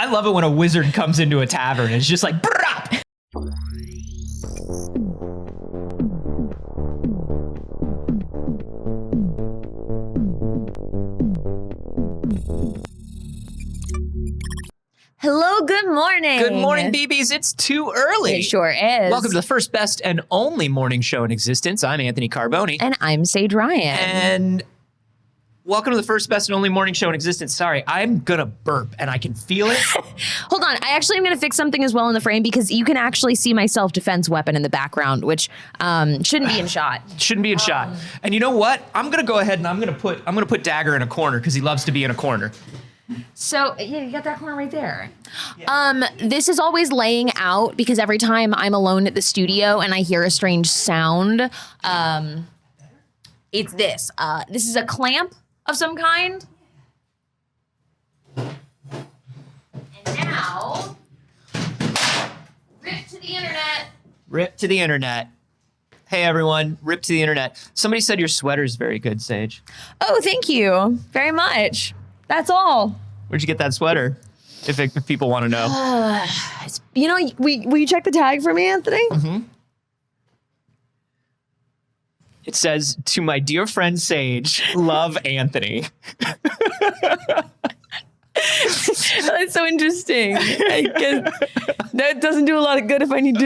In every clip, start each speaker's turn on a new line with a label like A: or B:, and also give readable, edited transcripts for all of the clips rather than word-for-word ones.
A: I love it when a wizard comes into a tavern and it's just like, brap!
B: Hello, good morning.
A: Good morning, BBs. It's too early.
B: It sure is.
A: Welcome to the first, best, and only morning show in existence. I'm Anthony Carboni.
B: And I'm Saige Ryan.
A: And welcome to the first, best, and only morning show in existence. Sorry, I'm gonna burp, and I can feel it.
B: Hold on, I actually am gonna fix something as well in the frame because you can actually see my self-defense weapon in the background, which shouldn't be in shot.
A: Shouldn't be in shot. And you know what? I'm gonna go ahead and I'm gonna put Dagger in a corner because he loves to be in a corner.
B: So, yeah, you got that corner right there. Yeah. This is always laying out because every time I'm alone at the studio and I hear a strange sound, it's this. This is a clamp of some kind. And now, rip to the internet.
A: Rip to the internet. Hey, everyone. Rip to the internet. Somebody said your sweater is very good, Saige.
B: Oh, thank you very much. That's all.
A: Where'd you get that sweater? If people want to know.
B: You know, will you check the tag for me, Anthony?
A: Mm-hmm. It says, to my dear friend Saige, love Anthony.
B: That's so interesting. I guess that doesn't do a lot of good if I need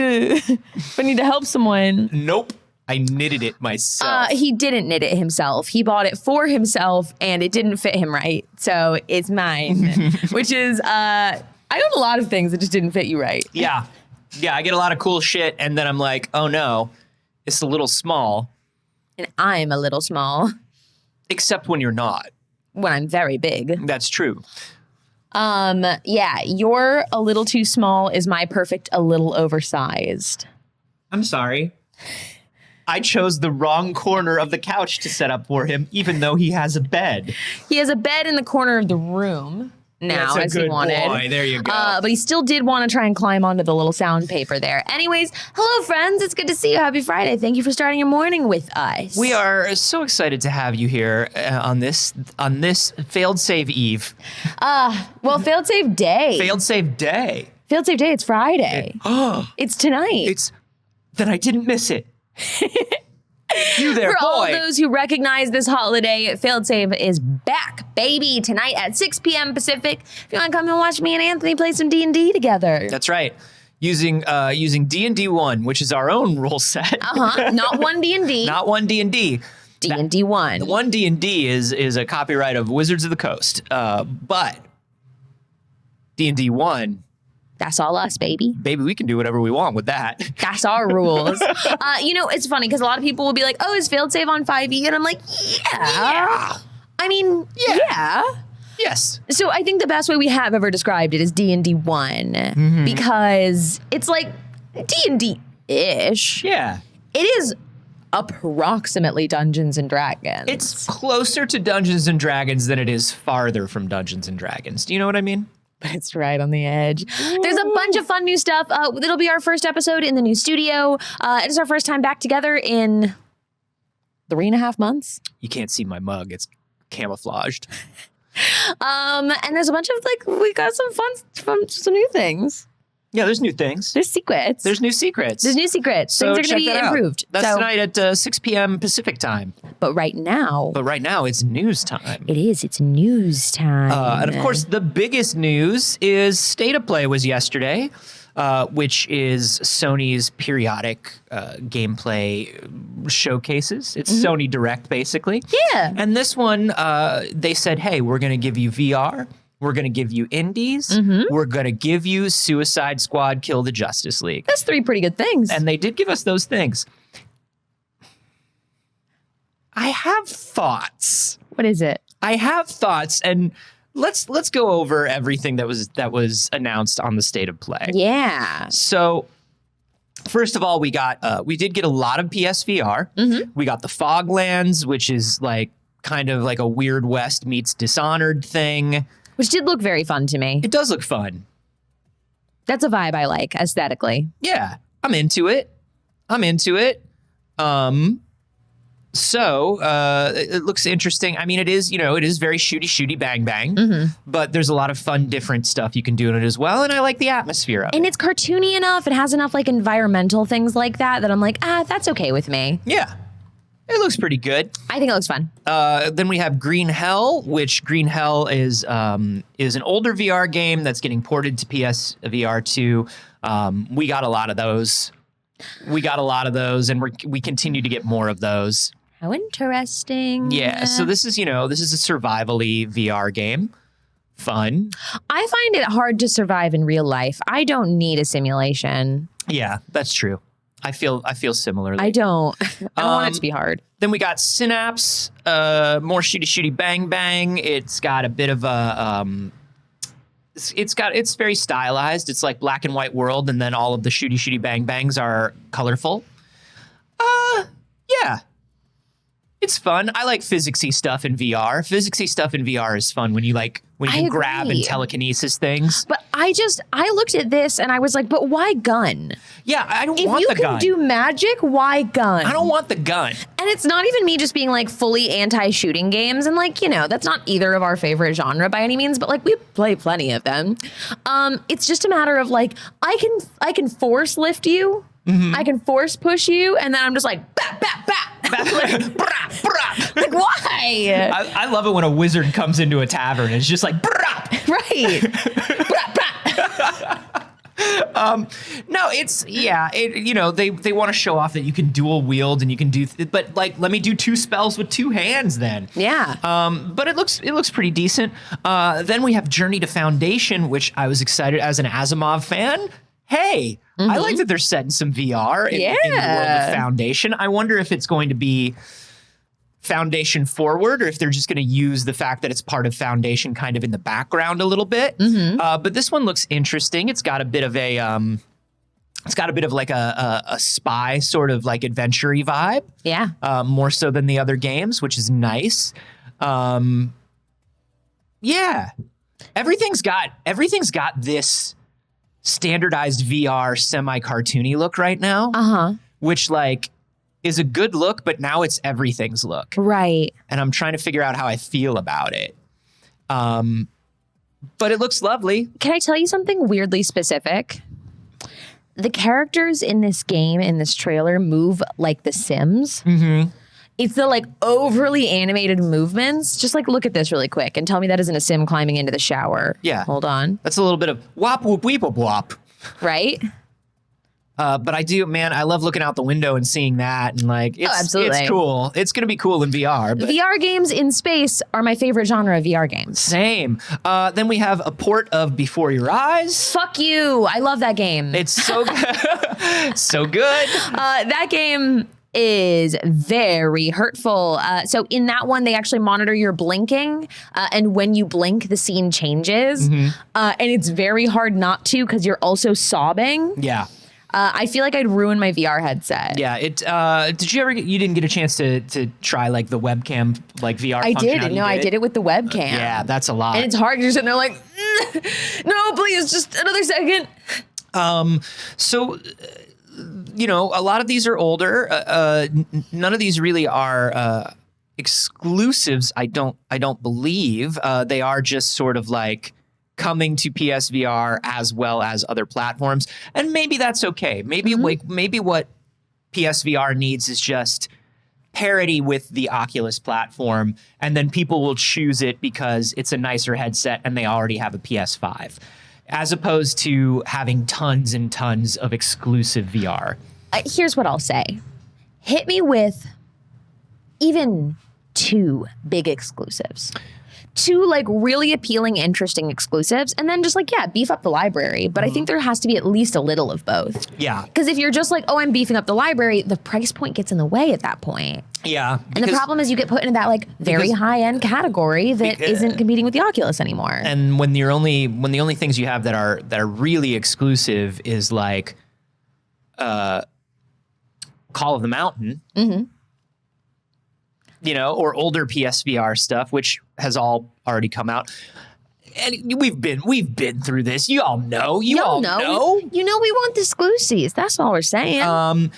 B: to help someone.
A: Nope. I knitted it myself.
B: He didn't knit it himself. He bought it for himself, and it didn't fit him right. So it's mine, which is, I own a lot of things that just didn't fit you right.
A: Yeah. Yeah, I get a lot of cool shit, and then I'm like, oh no, it's a little small.
B: And I'm a little small.
A: Except when you're not.
B: When I'm very big.
A: That's true.
B: Yeah, you're a little too small is my perfect a little oversized.
A: I'm sorry. I chose the wrong corner of the couch to set up for him, even though he has a bed.
B: He has a bed in the corner of the room now, as he wanted.
A: Boy. There you go.
B: But he still did want to try and climb onto the little sound paper there. Anyways, hello, friends. It's good to see you. Happy Friday. Thank you for starting your morning with us.
A: We are so excited to have you here on this failed save eve.
B: Well, failed save day.
A: Failed save day.
B: Failed save day. It's Friday. It's tonight.
A: Then I didn't miss it. You there,
B: For
A: boy.
B: all those who recognize this holiday, Failed Save is back, baby, tonight at 6 p.m. Pacific. If you want to come and watch me and Anthony play some D&D together.
A: That's right. Using D&D 1, which is our own rule set.
B: Not one D&D.
A: Not one D&D.
B: D&D 1.
A: The one D&D is a copyright of Wizards of the Coast. But D&D 1...
B: That's all us, baby.
A: Baby, we can do whatever we want with that.
B: That's our rules. You know, it's funny because a lot of people will be like, oh, is failed save on 5e? And I'm like, yeah. I mean, yeah.
A: Yes.
B: So I think the best way we have ever described it is D&D 1 because it's like D&D-ish.
A: Yeah.
B: It is approximately Dungeons and Dragons.
A: It's closer to Dungeons and Dragons than it is farther from Dungeons and Dragons. Do you know what I mean?
B: But it's right on the edge. There's a bunch of fun new stuff. It'll be our first episode in the new studio. It is our first time back together in 3.5 months.
A: You can't see my mug. It's camouflaged.
B: And there's a bunch of, we got some new things.
A: Yeah, there's new things.
B: There's secrets.
A: There's new secrets.
B: There's new secrets.
A: So
B: Things are going to be improved.
A: That's tonight at 6 p.m. Pacific time.
B: But right now,
A: it's news time.
B: It is. It's news time.
A: And of course, the biggest news is State of Play was yesterday, which is Sony's periodic gameplay showcases. It's Sony Direct, basically.
B: Yeah.
A: And this one, they said, hey, we're going to give you VR. We're going to give you indies. We're going to give you Suicide Squad Kill the Justice League.
B: That's 3 pretty good things.
A: And they did give us those things. I have thoughts.
B: What is it?
A: I have thoughts, and let's go over everything that was announced on the State of Play.
B: Yeah.
A: So, first of all, we did get a lot of PSVR. We got the Foglands, which is kind of like a Weird West meets Dishonored thing.
B: Which did look very fun to me.
A: It does look fun.
B: That's a vibe I like aesthetically.
A: Yeah, I'm into it. So it looks interesting. I mean, it is very shooty, bang, bang. But there's a lot of fun, different stuff you can do in it as well. And I like the atmosphere of it.
B: And it's cartoony enough. It has enough like environmental things like that I'm like, that's okay with me.
A: Yeah. It looks pretty good.
B: I think it looks fun.
A: Then we have Green Hell, which Green Hell is an older VR game that's getting ported to PSVR 2. We got a lot of those. And we continue to get more of those.
B: How interesting.
A: Yeah, so this is a survival-y VR game. Fun.
B: I find it hard to survive in real life. I don't need a simulation.
A: Yeah, that's true. I feel similarly.
B: I don't want it to be hard.
A: Then we got Synapse, more shooty bang bang. It's got a bit of a it's very stylized. It's like black and white world, and then all of the shooty bang bangs are colorful. Yeah. It's fun. I like physicsy stuff in VR. Physicsy stuff in VR is fun when you can grab and telekinesis things.
B: But I looked at this and I was like, but why gun?
A: Yeah, I don't want the gun.
B: If you can do magic, why gun?
A: I don't want the gun.
B: And it's not even me just being like fully anti-shooting games. And like, that's not either of our favorite genre by any means, but like we play plenty of them. It's just a matter of like, I can force lift you. I can force push you. And then I'm just like, bat, bat, bat. Like, why?
A: I love it when a wizard comes into a tavern and it's just like,
B: right.
A: No, they want to show off that you can dual wield and you can do, but like, let me do 2 spells with 2 hands then.
B: Yeah.
A: But it looks pretty decent. Then we have Journey to Foundation, which I was excited as an Asimov fan. Hey, I like that they're setting some VR in the world of Foundation. I wonder if it's going to be Foundation forward or if they're just going to use the fact that it's part of Foundation kind of in the background a little bit. But this one looks interesting. It's got a bit of like a spy sort of like adventure-y vibe.
B: Yeah.
A: More so than the other games, which is nice. Yeah. Everything's got this standardized VR semi-cartoony look right now, which like is a good look, but now it's everything's look.
B: Right.
A: And I'm trying to figure out how I feel about it. But it looks lovely.
B: Can I tell you something weirdly specific? The characters in this game, in this trailer, move like The Sims. It's the like overly animated movements. Just like look at this really quick and tell me that isn't a sim climbing into the shower.
A: Yeah.
B: Hold on.
A: That's a little bit of wop, whoop, weep, whoop, wop.
B: Right?
A: But I love looking out the window and seeing that. And like,
B: absolutely.
A: It's cool. It's going to be cool in VR. But
B: VR games in space are my favorite genre of VR games.
A: Same. Then we have a port of Before Your Eyes.
B: Fuck you. I love that game.
A: It's so good. So good.
B: That game is very hurtful. So in that one, they actually monitor your blinking. And when you blink, the scene changes. And it's very hard not to because you're also sobbing.
A: Yeah.
B: I feel like I'd ruin my VR headset.
A: Yeah. You didn't get a chance to try like the webcam, like VR
B: I
A: functionality?
B: did. No, I did it with the webcam.
A: Yeah, that's a lot.
B: And it's hard. You're sitting there like, no, please, just another second.
A: So, a lot of these are older. None of these really are exclusives. I don't believe they are just sort of like coming to PSVR as well as other platforms, and maybe that's okay. Maybe maybe what PSVR needs is just parity with the Oculus platform, and then people will choose it because it's a nicer headset and they already have a PS5, as opposed to having tons and tons of exclusive VR.
B: Here's what I'll say. Hit me with even 2 big exclusives. 2 like really appealing, interesting exclusives, and then just like, beef up the library. But I think there has to be at least a little of both.
A: Yeah.
B: Because if you're just like, oh, I'm beefing up the library, the price point gets in the way at that point.
A: Yeah.
B: And the problem is you get put into that like very high-end category that isn't competing with the Oculus anymore.
A: And when the only things you have that are really exclusive is like Call of the Mountain. Or older PSVR stuff, which has all already come out. And we've been through this. You all know. You all know.
B: We want the exclusives. That's all we're saying.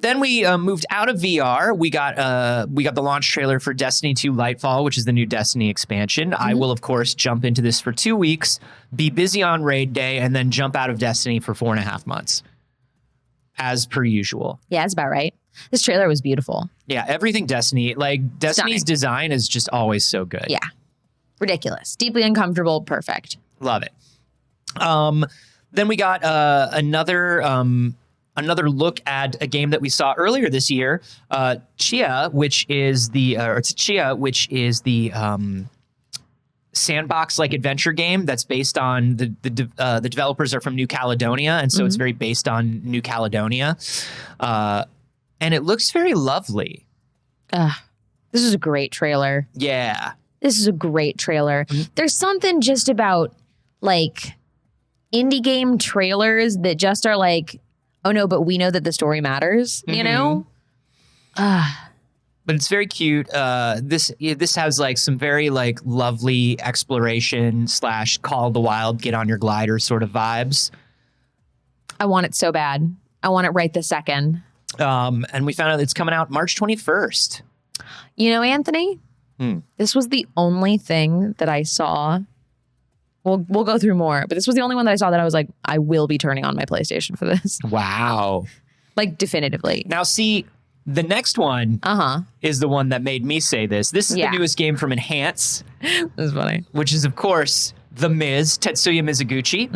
A: Then we moved out of VR. We got the launch trailer for Destiny 2 Lightfall, which is the new Destiny expansion. I will, of course, jump into this for 2 weeks, be busy on raid day, and then jump out of Destiny for 4.5 months, as per usual.
B: Yeah, that's about right. This trailer was beautiful.
A: Yeah, everything Destiny, like Destiny's
B: Stunning.
A: design is just always so good.
B: Yeah, ridiculous, deeply uncomfortable, perfect.
A: Love it. Then we got another look at a game that we saw earlier this year, Chia, which is the sandbox-like adventure game that's based on the developers are from New Caledonia, and so it's very based on New Caledonia, and it looks very lovely.
B: This is a great trailer.
A: Yeah.
B: This is a great trailer. There's something just about like indie game trailers that just are like, oh no, but we know that the story matters, you know?
A: But it's very cute. This has like some very like lovely exploration / Call of the Wild, get on your glider sort of vibes.
B: I want it so bad. I want it right this second.
A: And we found out it's coming out March 21st.
B: You know, Anthony, this was the only thing that I saw. We'll go through more, but this was the only one that I saw that I was like, I will be turning on my PlayStation for this.
A: Wow.
B: Like definitively.
A: Now see, the next one is the one that made me say this. This is the newest game from Enhance.
B: This is funny.
A: Which is, of course, The Miz, Tetsuya Mizuguchi,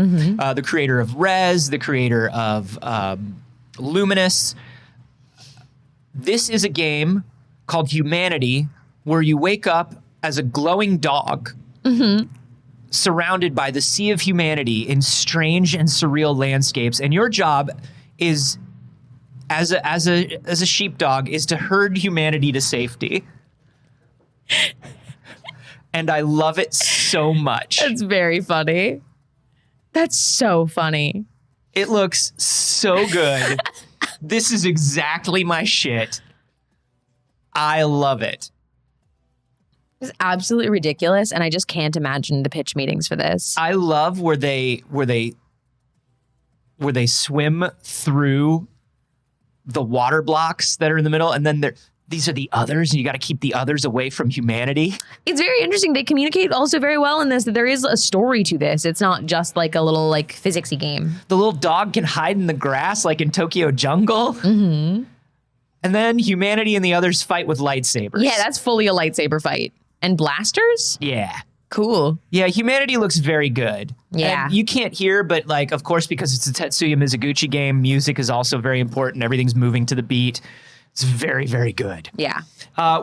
A: the creator of Rez, the creator of Luminous. This is a game called Humanity, where you wake up as a glowing dog surrounded by the sea of humanity in strange and surreal landscapes. And your job is, as a sheepdog, is to herd humanity to safety. And I love it so much.
B: That's very funny. That's so funny.
A: It looks so good. This is exactly my shit. I love it.
B: It's absolutely ridiculous, and I just can't imagine the pitch meetings for this.
A: I love where they swim through the water blocks that are in the middle, and then these are the others, and you got to keep the others away from humanity.
B: It's very interesting. They communicate also very well in this, that there is a story to this. It's not just like a little like physicsy game.
A: The little dog can hide in the grass like in Tokyo Jungle. And then humanity and the others fight with lightsabers.
B: Yeah, that's fully a lightsaber fight. And blasters?
A: Yeah.
B: Cool.
A: Yeah, humanity looks very good.
B: Yeah.
A: And you can't hear, but like, of course, because it's a Tetsuya Mizuguchi game, music is also very important. Everything's moving to the beat. It's very, very good.
B: Yeah.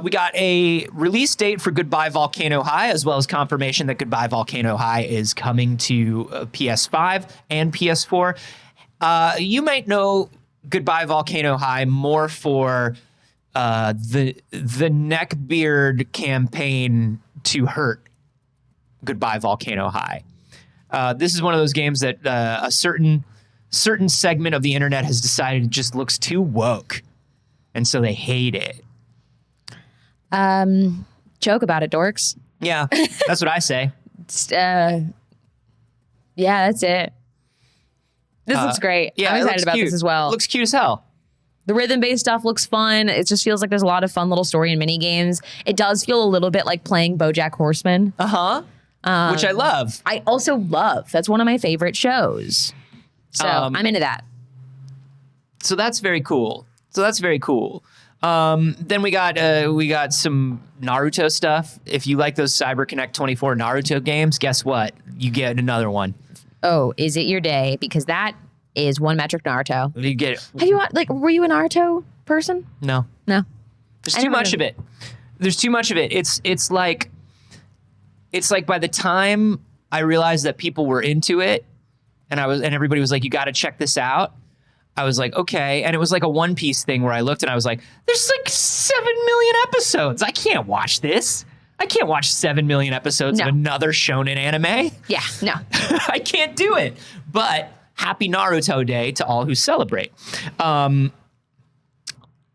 A: We got a release date for Goodbye Volcano High, as well as confirmation that Goodbye Volcano High is coming to PS5 and PS4. You might know Goodbye Volcano High more for the neckbeard campaign to hurt Goodbye Volcano High. This is one of those games that a certain segment of the internet has decided just looks too woke, and so they hate it.
B: Joke about it, dorks.
A: Yeah, that's what I say.
B: Yeah, that's it. This looks great.
A: Yeah,
B: I'm excited about
A: cute.
B: this as well.
A: It looks cute as hell.
B: The rhythm-based stuff looks fun. It just feels like there's a lot of fun little story and mini games. It does feel a little bit like playing BoJack Horseman.
A: Which I love.
B: I also love. That's one of my favorite shows. So I'm into that.
A: So that's very cool. Then we got some Naruto stuff. If you like those CyberConnect 24 Naruto games, guess what? You get another one.
B: Oh, is it your day? Because that is one metric Naruto.
A: You get it.
B: Have you like? Were you a Naruto person?
A: No.
B: No.
A: There's too much of it. It's like by the time I realized that people were into it, and everybody was like, you got to check this out. I was like, okay. And it was like a One Piece thing where I looked and I was like, there's like 7 million episodes. I can't watch this. I can't watch 7 million episodes of another shonen anime.
B: Yeah, no.
A: I can't do it. But happy Naruto Day to all who celebrate.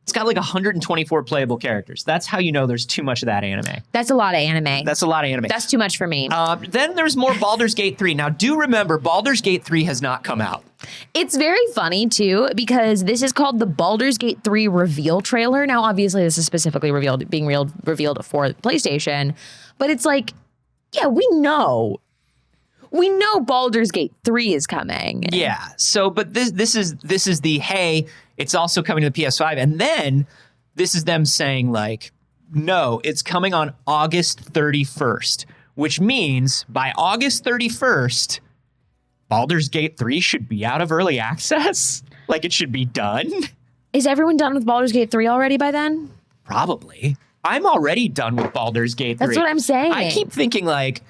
A: It's got like 124 playable characters. That's how you know there's too much of that anime.
B: That's a lot of anime.
A: That's a lot of anime.
B: That's too much for me.
A: Then there's more Baldur's Gate 3. Now, do remember, Baldur's Gate 3 has not come out.
B: It's very funny, too, because this is called the Baldur's Gate 3 reveal trailer. Now, obviously, this is specifically being revealed for PlayStation. But it's like, yeah, we know. We know Baldur's Gate 3 is coming.
A: Yeah. So, but this is the, hey, it's also coming to the PS5. And then this is them saying like, no, it's coming on August 31st, which means by August 31st, Baldur's Gate 3 should be out of early access. Like it should be done.
B: Is everyone done with Baldur's Gate 3 already by then?
A: Probably. I'm already done with Baldur's Gate 3.
B: That's what I'm saying.
A: I keep thinking like,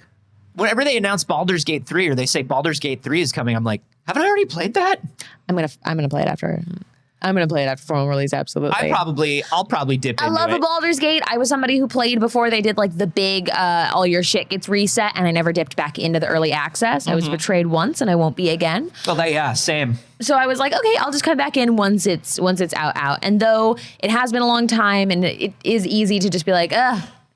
A: whenever they announce Baldur's Gate 3 or they say Baldur's Gate 3 is coming, I'm like, haven't I already played that?
B: I'm gonna play it after. I'm gonna play it after formal release. Absolutely.
A: I'll probably dip into it.
B: I love a Baldur's Gate. I was somebody who played before they did like the big all your shit gets reset, and I never dipped back into the early access. I was betrayed once, and I won't be again.
A: Well, yeah, same.
B: So I was like, okay, I'll just come back in once it's out. And though it has been a long time, and it is easy to just be like,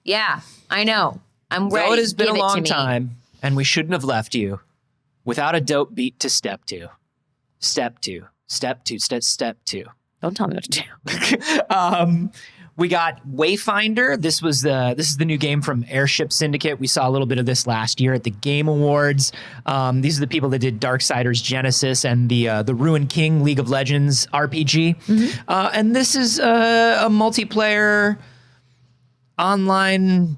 B: yeah, I know, I'm ready.
A: Though it has been a
B: Give it to
A: long
B: me.
A: time, and we shouldn't have left you without a dope beat to step to. Step two.
B: Don't tell me what to do.
A: We got Wayfinder. This is the new game from Airship Syndicate. We saw a little bit of this last year at the Game Awards. These are the people that did Darksiders Genesis and the Ruined King League of Legends RPG. And this is a multiplayer online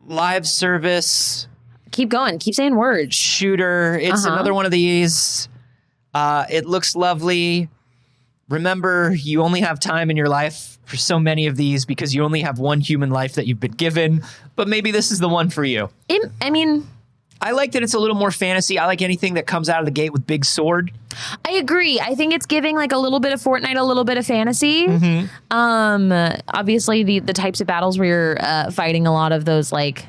A: live service
B: Keep going. Keep saying words.
A: shooter. It's another one of these. It looks lovely. Remember, you only have time in your life for so many of these because you only have one human life that you've been given. But maybe this is the one for you.
B: I
A: like that it's a little more fantasy. I like anything that comes out of the gate with big sword.
B: I agree. I think it's giving like a little bit of Fortnite, a little bit of fantasy. Obviously, the types of battles where you're fighting a lot of those like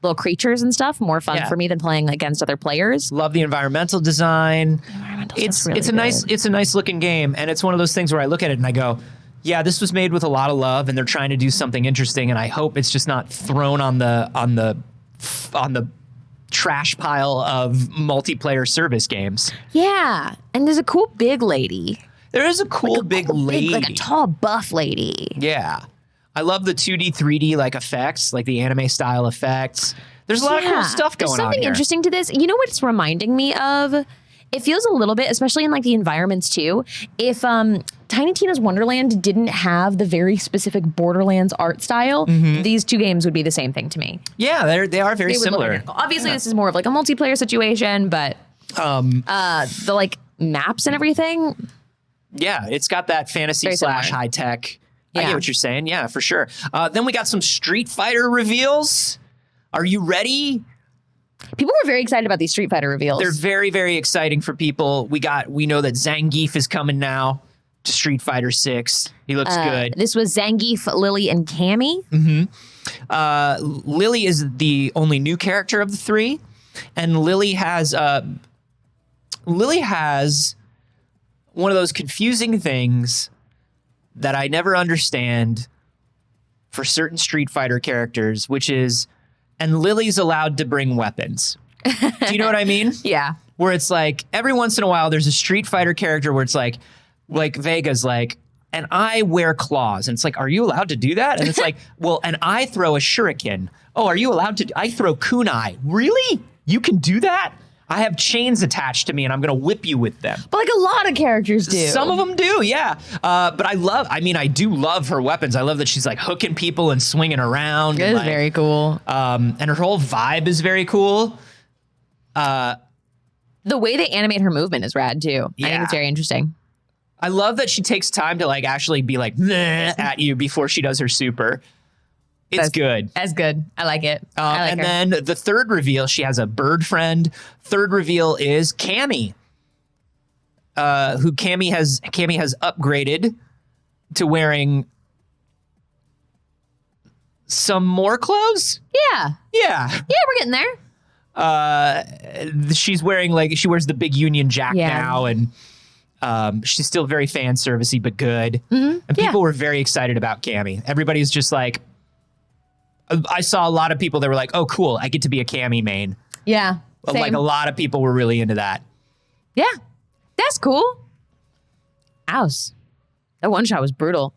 B: little creatures and stuff, more fun for me than playing against other players.
A: Love the environmental design.
B: It's
A: a nice looking game, and it's one of those things where I look at it and I go, yeah, this was made with a lot of love, and they're trying to do something interesting, and I hope it's just not thrown on the trash pile of multiplayer service games.
B: Yeah, and there's a cool big lady.
A: There is a cool big lady,
B: like a tall buff lady.
A: Yeah, I love the 2D, 3D like effects, like the anime style effects. There's a lot of cool stuff going on here.
B: There's something interesting to this. You know what it's reminding me of? It feels a little bit, especially in like the environments too. If Tiny Tina's Wonderland didn't have the very specific Borderlands art style, these two games would be the same thing to me.
A: Yeah, they are very similar.
B: Obviously, this is more of like a multiplayer situation, but the like maps and everything.
A: Yeah, it's got that fantasy / high tech. I get what you're saying. Yeah, for sure. Then we got some Street Fighter reveals. Are you ready?
B: People were very excited about these Street Fighter reveals.
A: They're very, very exciting for people. We know that Zangief is coming now to Street Fighter 6. He looks good.
B: This was Zangief, Lily, and Cammy.
A: Lily is the only new character of the three, and Lily has one of those confusing things that I never understand for certain Street Fighter characters, which is, and Lily's allowed to bring weapons. Do you know what I mean?
B: Yeah.
A: Where it's like, every once in a while, there's a Street Fighter character where it's like Vega's like, and I wear claws. And it's like, are you allowed to do that? And it's like, well, and I throw a shuriken. Oh, are you allowed to? I throw kunai. Really? You can do that? I have chains attached to me and I'm going to whip you with them.
B: But like a lot of characters do.
A: Some of them do, yeah. But I do love her weapons. I love that she's like hooking people and swinging around.
B: It is very cool.
A: And her whole vibe is very cool.
B: The way they animate her movement is rad too.
A: Yeah.
B: I think it's very interesting.
A: I love that she takes time to like actually be like at you before she does her super. It's good.
B: That's good. I like it. I like
A: and
B: her.
A: then the third reveal, she has a bird friend. Third reveal is Cammy, who Cammy has upgraded to wearing some more clothes.
B: Yeah.
A: Yeah,
B: we're getting there.
A: she wears the big Union Jack now, and She's still very fan servicey, but good. And people were very excited about Cammy. Everybody's just like, I saw a lot of people that were like, oh, cool, I get to be a Cammy main.
B: Yeah. Same.
A: Like a lot of people were really into that.
B: Yeah. That's cool. Ows. That one shot was brutal.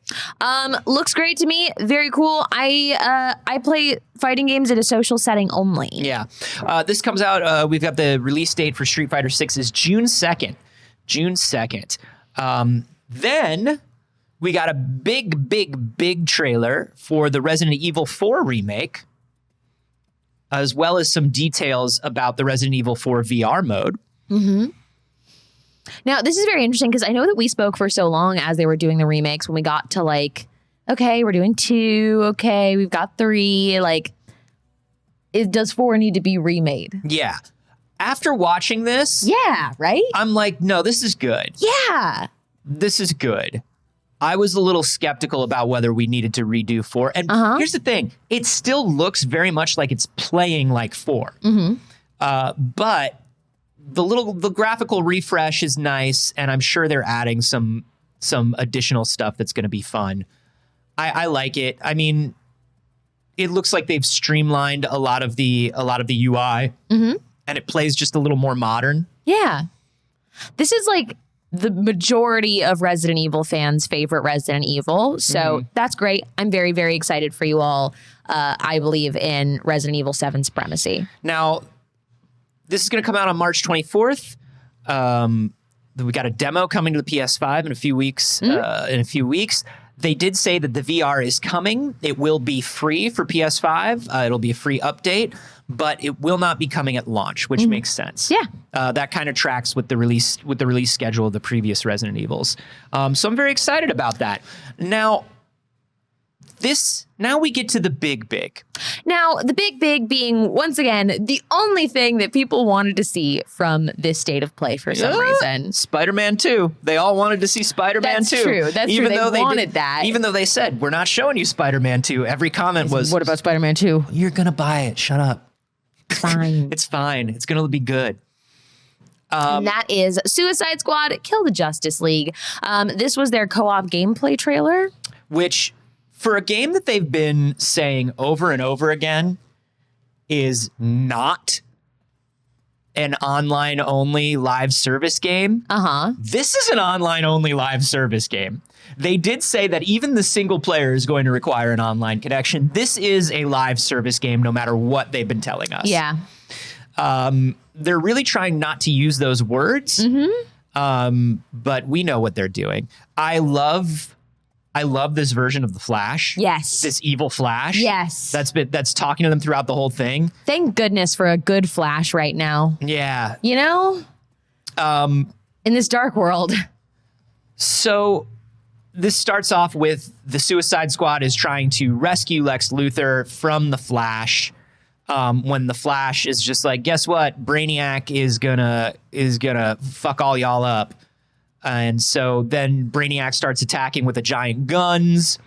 B: Looks great to me. Very cool. I play fighting games in a social setting only.
A: Yeah. This comes out, we've got the release date for Street Fighter 6 is June 2nd. June 2nd. Then we got a big trailer for the Resident Evil 4 remake, as well as some details about the Resident Evil 4 VR mode.
B: Mm-hmm. Now, this is very interesting because I know that we spoke for so long as they were doing the remakes when we got to like, okay, we're doing 2. Okay, we've got 3. Like, does 4 need to be remade?
A: Yeah. After watching this,
B: yeah, right?
A: I'm like, no, this is good.
B: Yeah.
A: This is good. I was a little skeptical about whether we needed to redo 4. And here's the thing. It still looks very much like it's playing like 4. But the graphical refresh is nice, and I'm sure they're adding some additional stuff that's going to be fun. I like it. I mean, it looks like they've streamlined a lot of the UI, and it plays just a little more modern.
B: Yeah. This is like the majority of Resident Evil fans' favorite Resident Evil. So that's great. I'm very, very excited for you all. I believe in Resident Evil 7 supremacy.
A: Now, this is going to come out on March 24th. We got a demo coming to the PS5 in a few weeks. They did say that the VR is coming. It will be free for PS5. It'll be a free update, but it will not be coming at launch, which makes sense.
B: Yeah.
A: That kind of tracks with the release schedule of the previous Resident Evils. So I'm very excited about that. Now we get to the big.
B: Now, the big being, once again, the only thing that people wanted to see from this state of play for some reason.
A: Spider-Man 2. They all wanted to see Spider-Man 2.
B: That's true. That's
A: even
B: true.
A: Though
B: they wanted that.
A: Even though they said, we're not showing you Spider-Man 2. Every comment was,
B: what about Spider-Man 2?
A: You're going to buy it. Shut up.
B: Fine.
A: It's fine. It's going to be good.
B: And that is Suicide Squad, Kill the Justice League. This was their co-op gameplay trailer.
A: Which, for a game that they've been saying over and over again, is not an online-only live service game. This is an online-only live service game. They did say that even the single player is going to require an online connection. This is a live service game, no matter what they've been telling us.
B: Yeah.
A: They're really trying not to use those words, but we know what they're doing. I love this version of the Flash.
B: Yes.
A: This evil Flash.
B: Yes.
A: That's talking to them throughout the whole thing.
B: Thank goodness for a good Flash right now.
A: Yeah.
B: You know? In this dark world.
A: So this starts off with the Suicide Squad is trying to rescue Lex Luthor from the Flash. When the Flash is just like, guess what? Brainiac is gonna fuck all y'all up. And so then Brainiac starts attacking with the giant guns,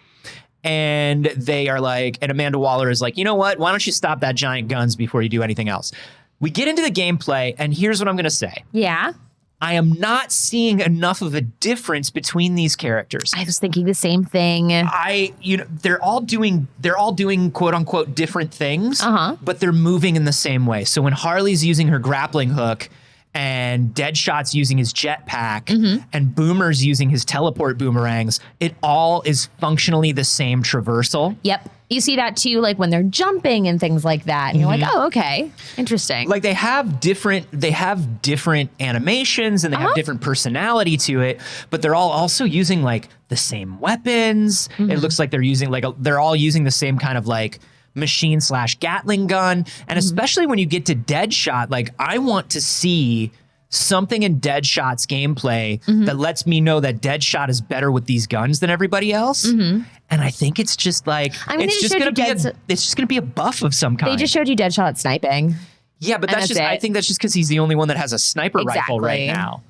A: and they are like, and Amanda Waller is like, you know what? Why don't you stop that giant guns before you do anything else? We get into the gameplay, and here's what I'm going to say.
B: Yeah.
A: I am not seeing enough of a difference between these characters.
B: I was thinking the same thing.
A: They're all doing quote unquote different things, but they're moving in the same way. So when Harley's using her grappling hook, and Deadshot's using his jetpack, and Boomer's using his teleport boomerangs, it all is functionally the same traversal.
B: Yep. You see that too, like when they're jumping and things like that. And you're like, oh, okay. Interesting.
A: Like they have different animations and they have different personality to it, but they're all also using like the same weapons. It looks like they're all using the same kind of like machine/Gatling gun. And especially when you get to Deadshot, like I want to see something in Deadshot's gameplay that lets me know that Deadshot is better with these guns than everybody else. And I think it's just like, it's just going to be a buff of some kind.
B: They just showed you Deadshot sniping.
A: Yeah, but I think that's just because he's the only one that has a sniper rifle right now.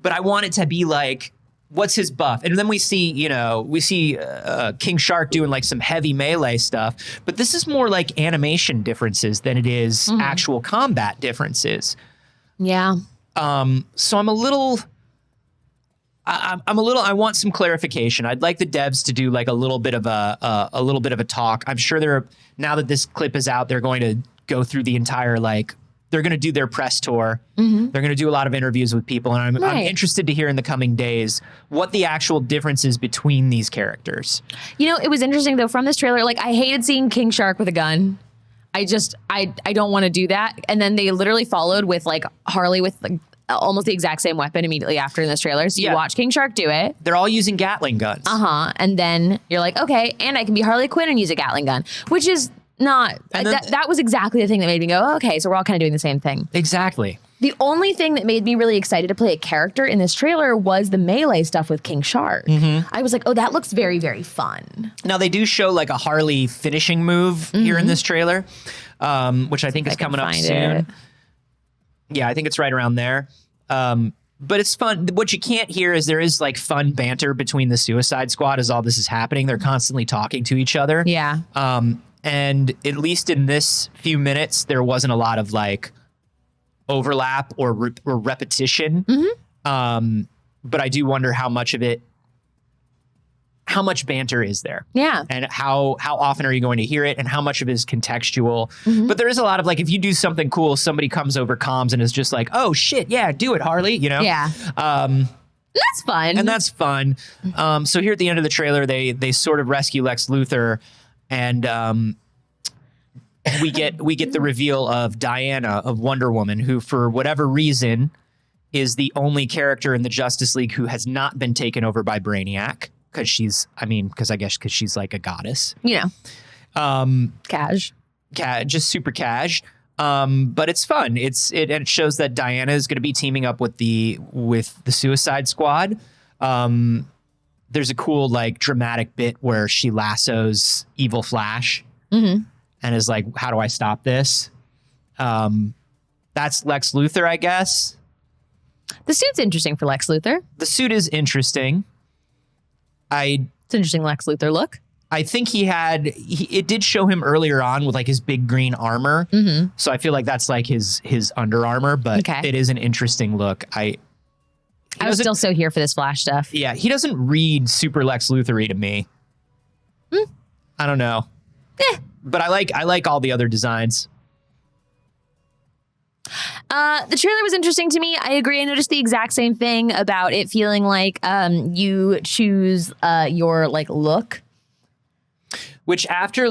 A: But I want it to be like, what's his buff? And then we see King Shark doing like some heavy melee stuff, but this is more like animation differences than it is actual combat differences.
B: Yeah.
A: So I'm a little I want some clarification. I'd like the devs to do like a little bit of a talk. I'm sure now that this clip is out, they're going to go through the entire, like, they're going to do their press tour. They're going to do a lot of interviews with people. And I'm interested to hear in the coming days what the actual difference is between these characters. You know,
B: it was interesting though, from this trailer, like I hated seeing King Shark with a gun. I don't want to do that. And then they literally followed with like Harley with like almost the exact same weapon immediately after in this trailer. So you watch King Shark do it.
A: They're all using Gatling guns.
B: And then you're like, okay, and I can be Harley Quinn and use a Gatling gun, which is not, that was exactly the thing that made me go, oh, okay, so we're all kind of doing the same thing.
A: Exactly.
B: The only thing that made me really excited to play a character in this trailer was the melee stuff with King Shark. I was like, oh, that looks very, very fun.
A: Now, they do show like a Harley finishing move here in this trailer, which I think is coming up soon. Yeah, I think it's right around there. But it's fun. What you can't hear is there is like fun banter between the Suicide Squad as all this is happening. They're constantly talking to each other.
B: Yeah.
A: And at least in this few minutes, there wasn't a lot of like overlap or repetition. But I do wonder how much banter is there?
B: Yeah.
A: And how often are you going to hear it and how much of it is contextual? But there is a lot of like, if you do something cool, somebody comes over comms and is just like, oh shit, yeah, do it, Harley, you know?
B: Yeah. That's fun.
A: And that's fun. So here at the end of the trailer, they sort of rescue Lex Luthor and we get the reveal of Diana of Wonder Woman, who for whatever reason is the only character in the Justice League who has not been taken over by Brainiac. Because she's like a goddess.
B: You know. Cash.
A: Just super cash. But it's fun. It shows that Diana is going to be teaming up with the Suicide Squad. There's a cool like dramatic bit where she lassos Evil Flash and is like, how do I stop this? That's Lex Luthor, I guess.
B: The suit's interesting for Lex Luthor.
A: The suit is interesting.
B: It's an interesting Lex Luthor look.
A: I think it did show him earlier on with like his big green armor. So I feel like that's like his Under Armour, but it is an interesting look. I
B: was still so here for this Flash stuff.
A: Yeah, he doesn't read super Lex Luthor-y to me. I don't know. But I like all the other designs.
B: The trailer was interesting to me. I agree. I noticed the exact same thing about it feeling like you choose your like look.
A: Which after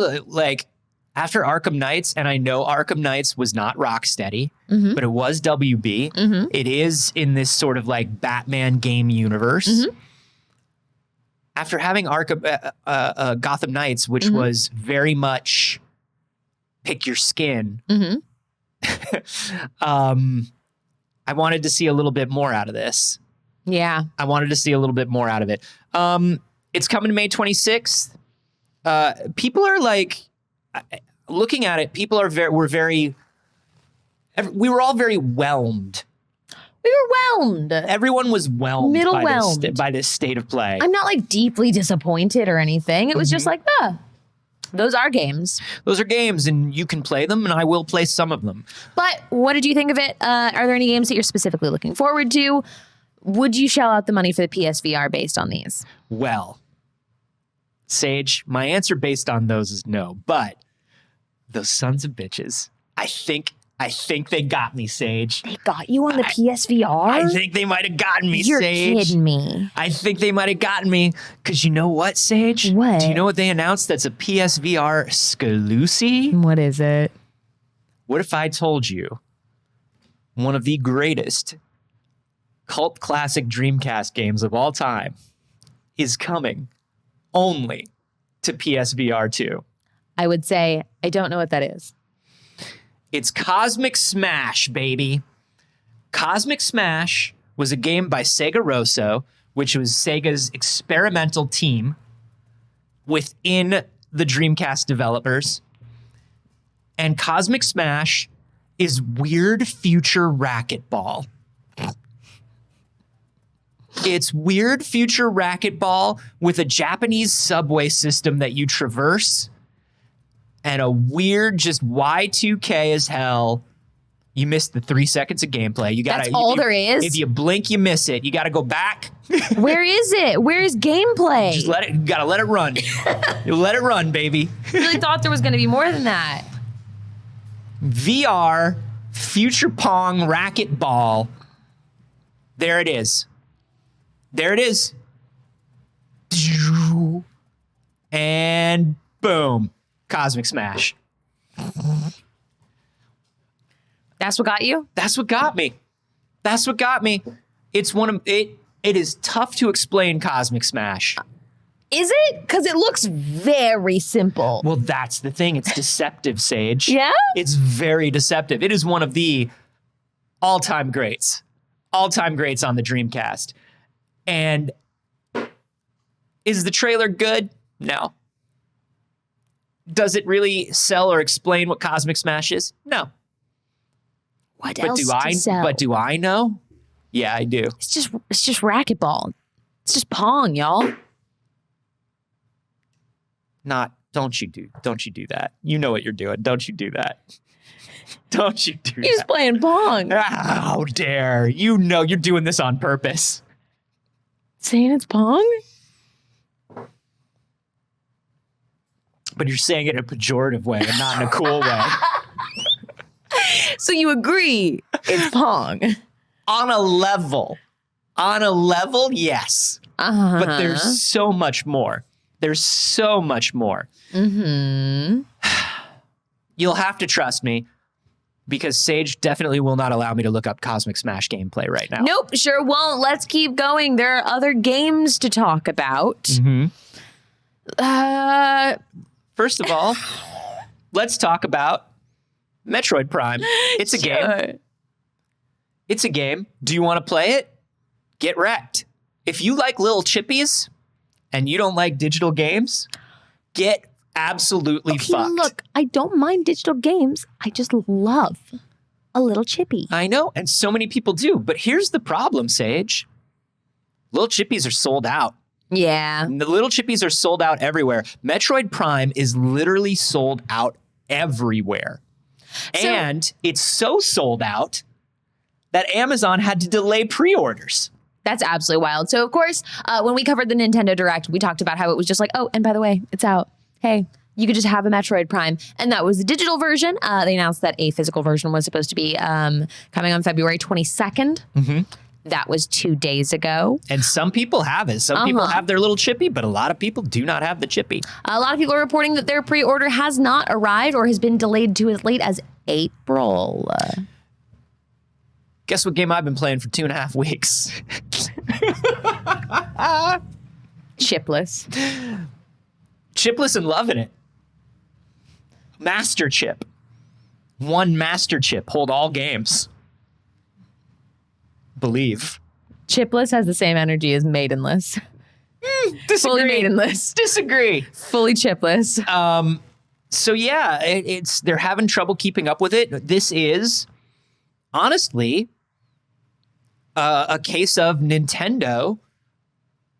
A: Arkham Knights, and I know Arkham Knights was not Rocksteady, but it was WB. It is in this sort of like Batman game universe. After having Gotham Knights, which was very much pick your skin. I wanted to see a little bit more out of this.
B: Yeah.
A: I wanted to see a little bit more out of it. It's coming May 26th. People are like, looking at it, people are we were all very whelmed.
B: We were whelmed.
A: Everyone was whelmed by this state of play.
B: I'm not like deeply disappointed or anything. It was just like, those are games.
A: Those are games, and you can play them, and I will play some of them.
B: But what did you think of it? Are there any games that you're specifically looking forward to? Would you shell out the money for the PSVR based on these?
A: Well, Saige, my answer based on those is no. But those sons of bitches, I think they got me, Saige.
B: They got you on the PSVR?
A: I think they might have gotten me,
B: You're
A: Saige.
B: You're kidding me.
A: I think they might have gotten me. Because you know what, Saige?
B: What?
A: Do you know what they announced that's a PSVR exclusive?
B: What is it?
A: What if I told you one of the greatest cult classic Dreamcast games of all time is coming only to PSVR 2?
B: I would say, I don't know what that is.
A: It's Cosmic Smash, baby. Cosmic Smash was a game by Sega Rosso, which was Sega's experimental team within the Dreamcast developers. And Cosmic Smash is weird future racquetball. It's weird future racquetball with a Japanese subway system that you traverse and a weird just Y2K as hell. You missed the 3 seconds of gameplay. That's
B: all there is?
A: If you blink, you miss it. You got to go back
B: Where is it? Where is gameplay?
A: Just gotta let it run. You let it run, baby.
B: I really thought there was going to be more than that.
A: VR Future Pong Racquetball. There it is. There it is. And boom. Cosmic Smash.
B: That's what got you?
A: That's what got me. That's what got me. It's one of it. It is tough to explain Cosmic Smash.
B: Is it? Because it looks very simple.
A: Well, that's the thing. It's deceptive, Saige.
B: Yeah?
A: It's very deceptive. It is one of the all-time greats. All-time greats on the Dreamcast. And is the trailer good? No. Does it really sell or explain what Cosmic Smash is? No.
B: What else to sell?
A: But do I know? Yeah, I do.
B: It's just racquetball. It's just Pong, y'all.
A: Don't you do that. You know what you're doing. Don't you do that. Don't you do that.
B: He's playing Pong.
A: How dare. You know you're doing this on purpose.
B: Saying it's Pong?
A: But you're saying it in a pejorative way and not in a cool way.
B: So you agree it's Pong?
A: On a level, yes. But there's so much more. There's so much more.
B: Mm-hmm.
A: You'll have to trust me because Saige definitely will not allow me to look up Cosmic Smash gameplay right now.
B: Nope, sure won't. Let's keep going. There are other games to talk about.
A: Mm-hmm. First of all, let's talk about Metroid Prime. It's a game. It's a game. Do you want to play it? Get wrecked. If you like little chippies and you don't like digital games, get absolutely fucked.
B: Look, I don't mind digital games. I just love a little chippy.
A: I know, and so many people do. But here's the problem, Saige. Little chippies are sold out.
B: Yeah.
A: The little chippies are sold out everywhere. Metroid Prime is literally sold out everywhere. And it's so sold out that Amazon had to delay pre-orders.
B: That's absolutely wild. So, of course, when we covered the Nintendo Direct, we talked about how it was just like, oh, and by the way, it's out. Hey, you could just have a Metroid Prime. And that was the digital version. They announced that a physical version was supposed to be coming on February 22nd. Mm-hmm. That was 2 days ago.
A: And some people have it. Some people have their little chippy, but a lot of people do not have the chippy.
B: A lot of people are reporting that their pre-order has not arrived or has been delayed to as late as April.
A: Guess what game I've been playing for 2.5 weeks?
B: Chipless.
A: Chipless and loving it. Master Chip. One Master Chip. Hold all games. Believe.
B: Chipless has the same energy as Maidenless.
A: Disagree.
B: Fully Maidenless.
A: Disagree.
B: Fully chipless.
A: So yeah, they're having trouble keeping up with it. This is honestly a case of Nintendo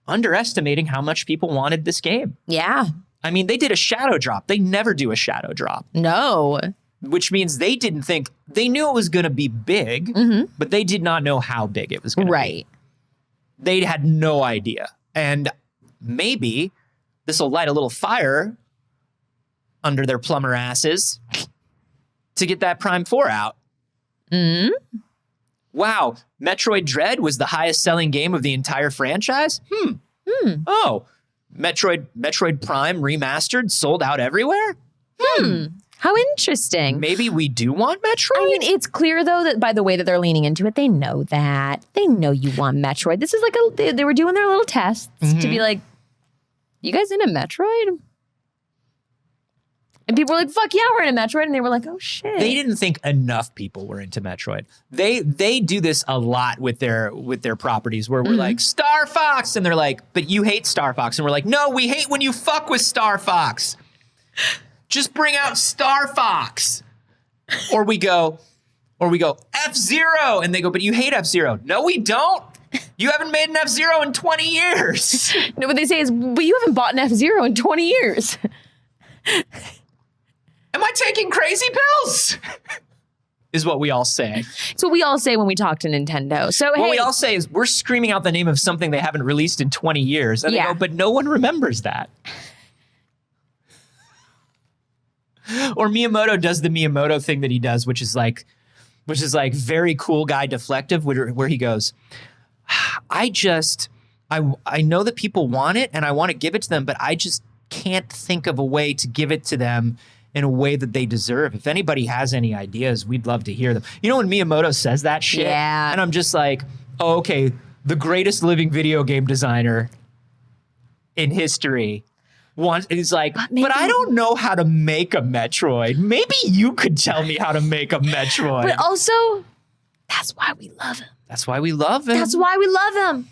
A: underestimating how much people wanted this game.
B: Yeah.
A: I mean, they did a shadow drop. They never do a shadow drop.
B: No.
A: Which means they didn't think, they knew it was going to be big, but they did not know how big it was going to be.
B: Right.
A: They had no idea. And maybe this will light a little fire under their plumber asses to get that Prime 4 out.
B: Mm-hmm.
A: Wow. Metroid Dread was the highest selling game of the entire franchise? Oh. Metroid Prime remastered, sold out everywhere?
B: How interesting.
A: Maybe we do want Metroid?
B: I mean, it's clear, though, that by the way that they're leaning into it, they know that. They know you want Metroid. This is like they were doing their little tests to be like, you guys into Metroid? And people were like, fuck yeah, we're into Metroid. And they were like, oh, shit.
A: They didn't think enough people were into Metroid. They do this a lot with their properties where we're like, Star Fox. And they're like, but you hate Star Fox. And we're like, no, we hate when you fuck with Star Fox. Just bring out Star Fox. Or we go, F-Zero. And they go, but you hate F-Zero. No, we don't. You haven't made an F-Zero in 20 years.
B: No, what they say is, but you haven't bought an F-Zero in 20 years.
A: Am I taking crazy pills? is what we all say.
B: It's what we all say when we talk to Nintendo. So,
A: What
B: hey,
A: we all say is we're screaming out the name of something they haven't released in 20 years. And they go, but no one remembers that. Or Miyamoto does the Miyamoto thing that he does, which is like very cool guy deflective, where he goes, I know that people want it and I want to give it to them, but I just can't think of a way to give it to them in a way that they deserve. If anybody has any ideas, we'd love to hear them. You know when Miyamoto says that shit?
B: Yeah.
A: And I'm just like, oh, okay, the greatest living video game designer in history is like, but I don't know how to make a Metroid. Maybe you could tell me how to make a Metroid.
B: But also, that's why we love him.
A: That's why we love him.
B: That's why we love him.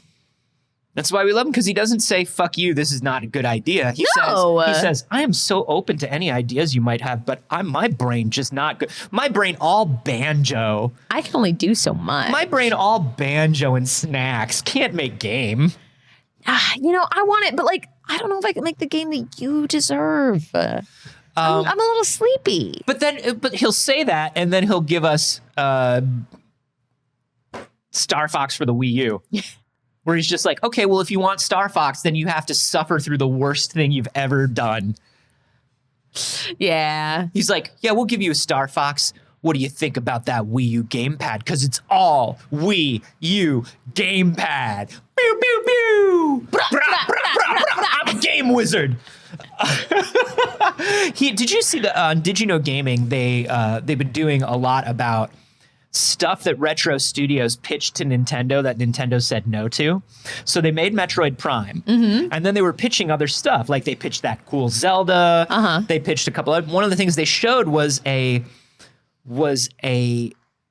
A: That's why we love him, because he doesn't say, fuck you, this is not a good idea. He says, I am so open to any ideas you might have, but my brain just not good. My brain all banjo.
B: I can only do so much.
A: My brain all banjo and snacks. Can't make game.
B: I want it, but like, I don't know if I can make the game that you deserve. I'm a little sleepy.
A: But he'll say that, and then he'll give us Star Fox for the Wii U. Where he's just like, okay, well, if you want Star Fox, then you have to suffer through the worst thing you've ever done.
B: Yeah.
A: He's like, yeah, we'll give you a Star Fox. What do you think about that Wii U gamepad? Because it's all Wii U gamepad. Pew, pew, pew. I'm a game wizard. Did you see Did You Know Gaming? They've been doing a lot about stuff that Retro Studios pitched to Nintendo that Nintendo said no to. So they made Metroid Prime, and then they were pitching other stuff. Like they pitched that cool Zelda. They pitched a couple of. One of the things they showed was a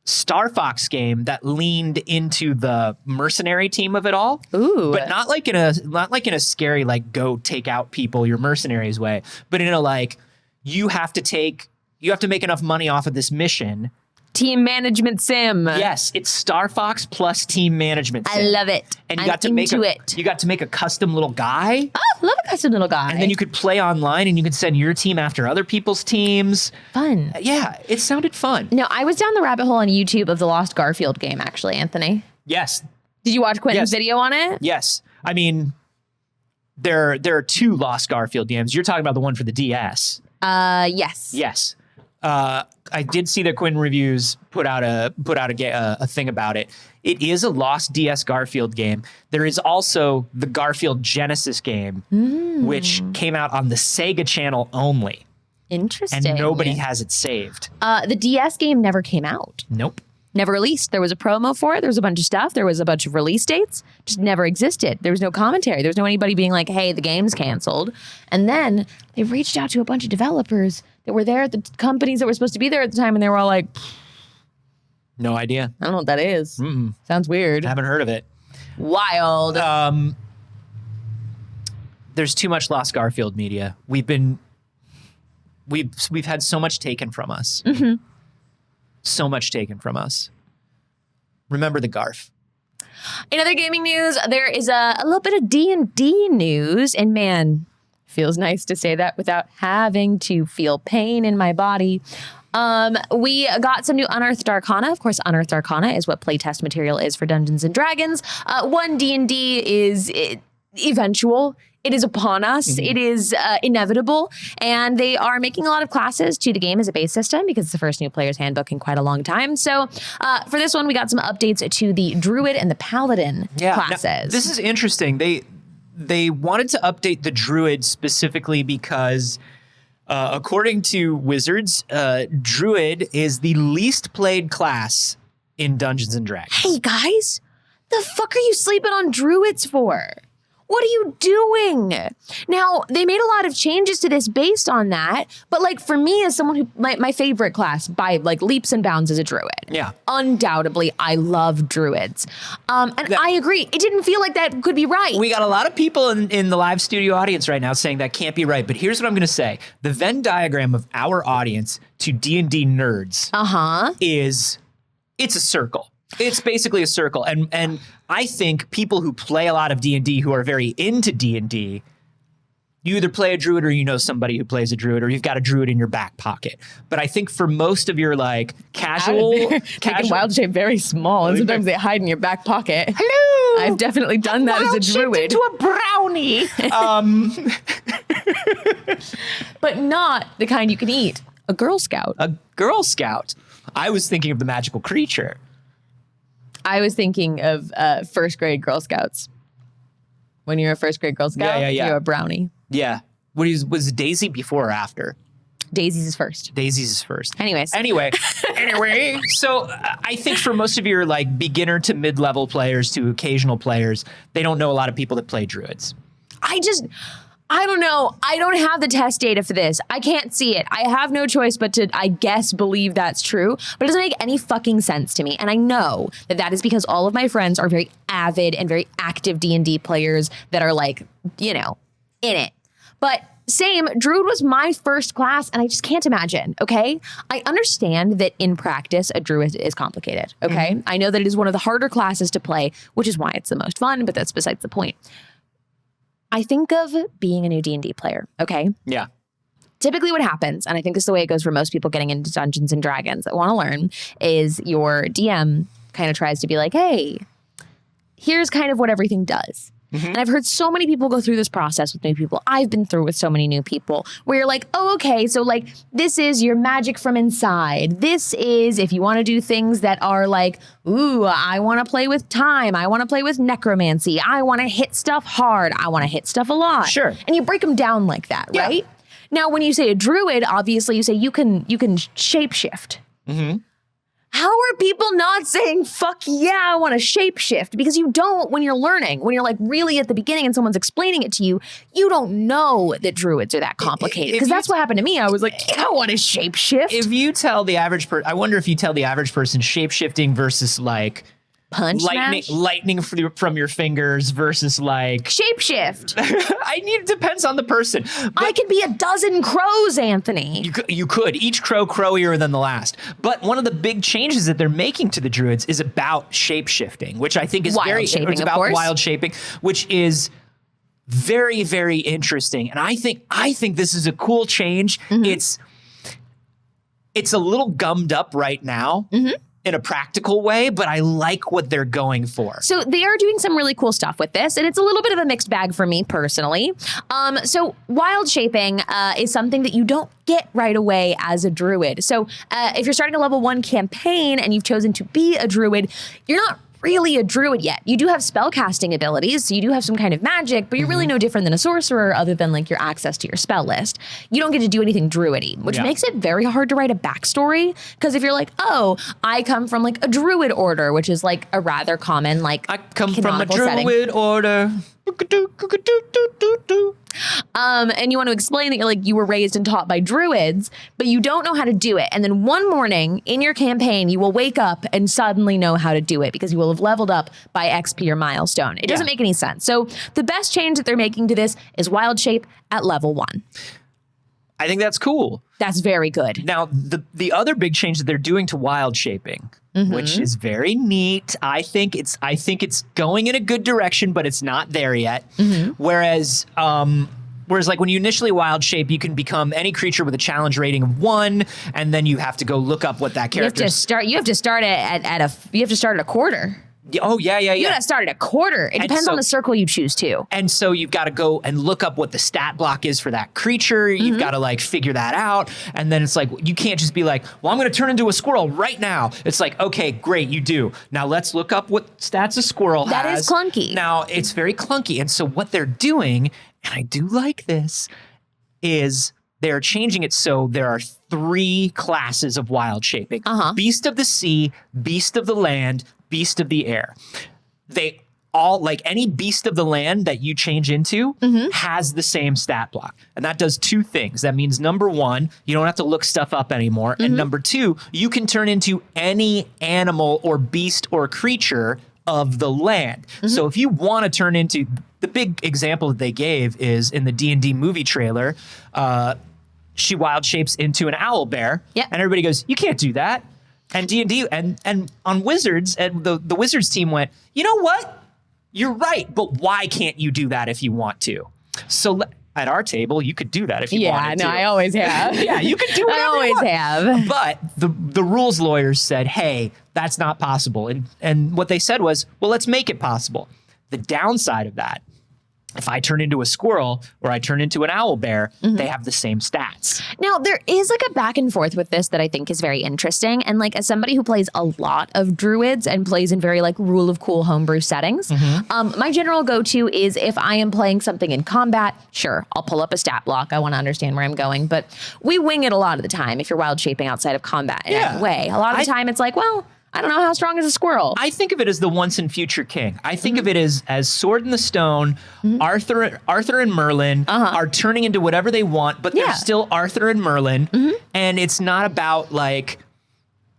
A: Star Fox game that leaned into the mercenary team of it all.
B: Ooh.
A: But not like in a scary like go take out people, your mercenaries way, but in a like you have to make enough money off of this mission.
B: Team management sim.
A: Yes, it's Star Fox plus team management sim.
B: I love it.
A: And you got to make a custom little guy.
B: Oh, love a custom little guy.
A: And then you could play online and you could send your team after other people's teams.
B: Fun.
A: Yeah, it sounded fun.
B: No, I was down the rabbit hole on YouTube of the Lost Garfield game, actually, Anthony.
A: Yes.
B: Did you watch Quentin's video on it?
A: Yes. I mean, there are two Lost Garfield games. You're talking about the one for the DS.
B: Yes.
A: Yes. I did see that Quentin Reviews put out a thing about it. It is a Lost DS Garfield game. There is also the Garfield Genesis game, which came out on the Sega channel only.
B: Interesting.
A: And nobody has it saved.
B: The DS game never came out.
A: Nope.
B: Never released. There was a promo for it. There was a bunch of stuff. There was a bunch of release dates. Just never existed. There was no commentary. There was no anybody being like, hey, the game's canceled. And then they reached out to a bunch of developers that were there at the companies that were supposed to be there at the time. And they were all like,
A: no idea.
B: I don't know what that is. Sounds weird.
A: Haven't heard of it.
B: Wild.
A: There's too much Lost Garfield media. We've had so much taken from us. So much taken from us. Remember the Garf.
B: In other gaming news, there is a little bit of D&D news. And man, feels nice to say that without having to feel pain in my body. We got some new Unearthed Arcana. Of course, Unearthed Arcana is what playtest material is for Dungeons & Dragons. One, D&D is eventual. It is upon us. It is inevitable. And they are making a lot of classes to the game as a base system because it's the first new player's handbook in quite a long time. So for this one, we got some updates to the Druid and the Paladin classes.
A: Now, this is interesting. They wanted to update the Druid specifically because according to Wizards, Druid is the least played class in Dungeons & Dragons.
B: Hey, guys, the fuck are you sleeping on Druids for? What are you doing? Now, they made a lot of changes to this based on that, but like for me as someone who, my favorite class by like leaps and bounds is a Druid.
A: Yeah.
B: Undoubtedly, I love Druids. I agree. It didn't feel like that could be right.
A: We got a lot of people in the live studio audience right now saying that can't be right, but here's what I'm going to say. The Venn diagram of our audience to D&D nerds it's a circle. It's basically a circle. And I think people who play a lot of D&D who are very into D&D you either play a druid or you know somebody who plays a druid, or you've got a druid in your back pocket. But I think for most of your like
B: making wild shape very small, and sometimes they hide in your back pocket.
A: Hello,
B: I've definitely done that as a druid.
A: Into a brownie.
B: But not the kind you can eat. A Girl Scout.
A: A Girl Scout. I was thinking of the magical creature.
B: I was thinking of first grade Girl Scouts. When you're a first grade Girl Scout, you're a brownie.
A: Yeah. Was Daisy before or after?
B: Daisy's is first.
A: Daisy's is first.
B: Anyway.
A: So I think for most of your like beginner to mid-level players to occasional players, they don't know a lot of people that play druids.
B: I don't know. I don't have the test data for this. I can't see it. I have no choice but to, I guess, believe that's true. But it doesn't make any fucking sense to me. And I know that that is because all of my friends are very avid and very active D&D players that are like, you know, in it. But same, Druid was my first class, and I just can't imagine, okay? I understand that in practice, a Druid is complicated, okay? I know that it is one of the harder classes to play, which is why it's the most fun, but that's besides the point. I think of being a new D&D player, okay?
A: Yeah.
B: Typically what happens, and I think this is the way it goes for most people getting into Dungeons and Dragons that want to learn, is your DM kind of tries to be like, hey, here's kind of what everything does. And I've heard so many people go through this process with new people. I've been through with so many new people where you're like, oh, okay, so like this is your magic from inside. This is if you want to do things that are like, ooh, I want to play with time. I want to play with necromancy. I want to hit stuff hard. I want to hit stuff a lot.
A: Sure.
B: And you break them down like that, right? Now, when you say a druid, obviously you say you can shapeshift. How are people not saying, fuck yeah, I want to shapeshift? Because you don't when you're learning. When you're like really at the beginning and someone's explaining it to you, you don't know that druids are that complicated. Because that's what happened to me. I was like, yeah, I want to shapeshift.
A: If you tell the average person, I wonder if you tell the average person shapeshifting versus like lightning from your fingers versus like
B: shapeshift.
A: It depends on the person.
B: I could be a dozen crows, Anthony.
A: You could. Each crow crowier than the last. But one of the big changes that they're making to the druids is about shapeshifting, which I think is it's about wild shaping, which is very, very interesting. And I think this is a cool change. It's a little gummed up right now. In a practical way, but I like what they're going for.
B: So they are doing some really cool stuff with this, and it's a little bit of a mixed bag for me personally. So wild shaping is something that you don't get right away as a druid. So if you're starting a level 1 campaign and you've chosen to be a druid, you're not really a druid yet. You do have spell casting abilities, so you do have some kind of magic, but you're really no different than a sorcerer other than like your access to your spell list. You don't get to do anything druidy, which makes it very hard to write a backstory. Because if you're like, oh, I come from like a druid order, which is like a rather common like
A: I come from a druid order.
B: And you want to explain that you're like you were raised and taught by druids, but you don't know how to do it. And then one morning in your campaign, you will wake up and suddenly know how to do it because you will have leveled up by XP or milestone. It doesn't make any sense. So the best change that they're making to this is wild shape at level 1.
A: I think that's cool.
B: That's very good.
A: Now, the other big change that they're doing to wild shaping, which is very neat. I think it's going in a good direction, but it's not there yet. Whereas like when you initially wild shape, you can become any creature with a challenge rating of 1, and then you have to go look up what that character is.
B: You have to start at a quarter.
A: Oh, yeah.
B: You gotta start at a quarter. It depends on the circle you choose too.
A: And so you've got to go and look up what the stat block is for that creature. You've got to like figure that out. And then it's like, you can't just be like, well, I'm going to turn into a squirrel right now. It's like, okay, great, you do. Now let's look up what stats a squirrel has.
B: That is clunky.
A: Now it's very clunky. And so what they're doing, and I do like this, is they're changing it so there are 3 classes of wild shaping. Beast of the sea, beast of the land, beast of the air. They all, like any beast of the land that you change into has the same stat block. And that does 2 things. That means number 1, you don't have to look stuff up anymore. And number 2, you can turn into any animal or beast or creature of the land. So if you want to turn into, the big example that they gave is in the D&D movie trailer, she wild shapes into an owl bear. And everybody goes, you can't do that. And D&D and on Wizards, and the Wizards team went, you know what? You're right, but why can't you do that if you want to? So at our table, you could do that if you wanted to.
B: Yeah, no, I always have.
A: Yeah, you could do whatever
B: I always
A: you want.
B: have.
A: But the rules lawyers said, hey, that's not possible. And what they said was, well, let's make it possible. The downside of that, if I turn into a squirrel or I turn into an owl bear, they have the same stats.
B: Now, there is like a back and forth with this that I think is very interesting. And like as somebody who plays a lot of druids and plays in very like rule of cool homebrew settings, my general go-to is if I am playing something in combat, sure, I'll pull up a stat block. I want to understand where I'm going. But we wing it a lot of the time if you're wild shaping outside of combat in any way. A lot of the time it's like, well, I don't know how strong is a squirrel.
A: I think of it as the once and future king. I think of it as Sword in the Stone. Arthur and Merlin are turning into whatever they want, but they're still Arthur and Merlin. And it's not about like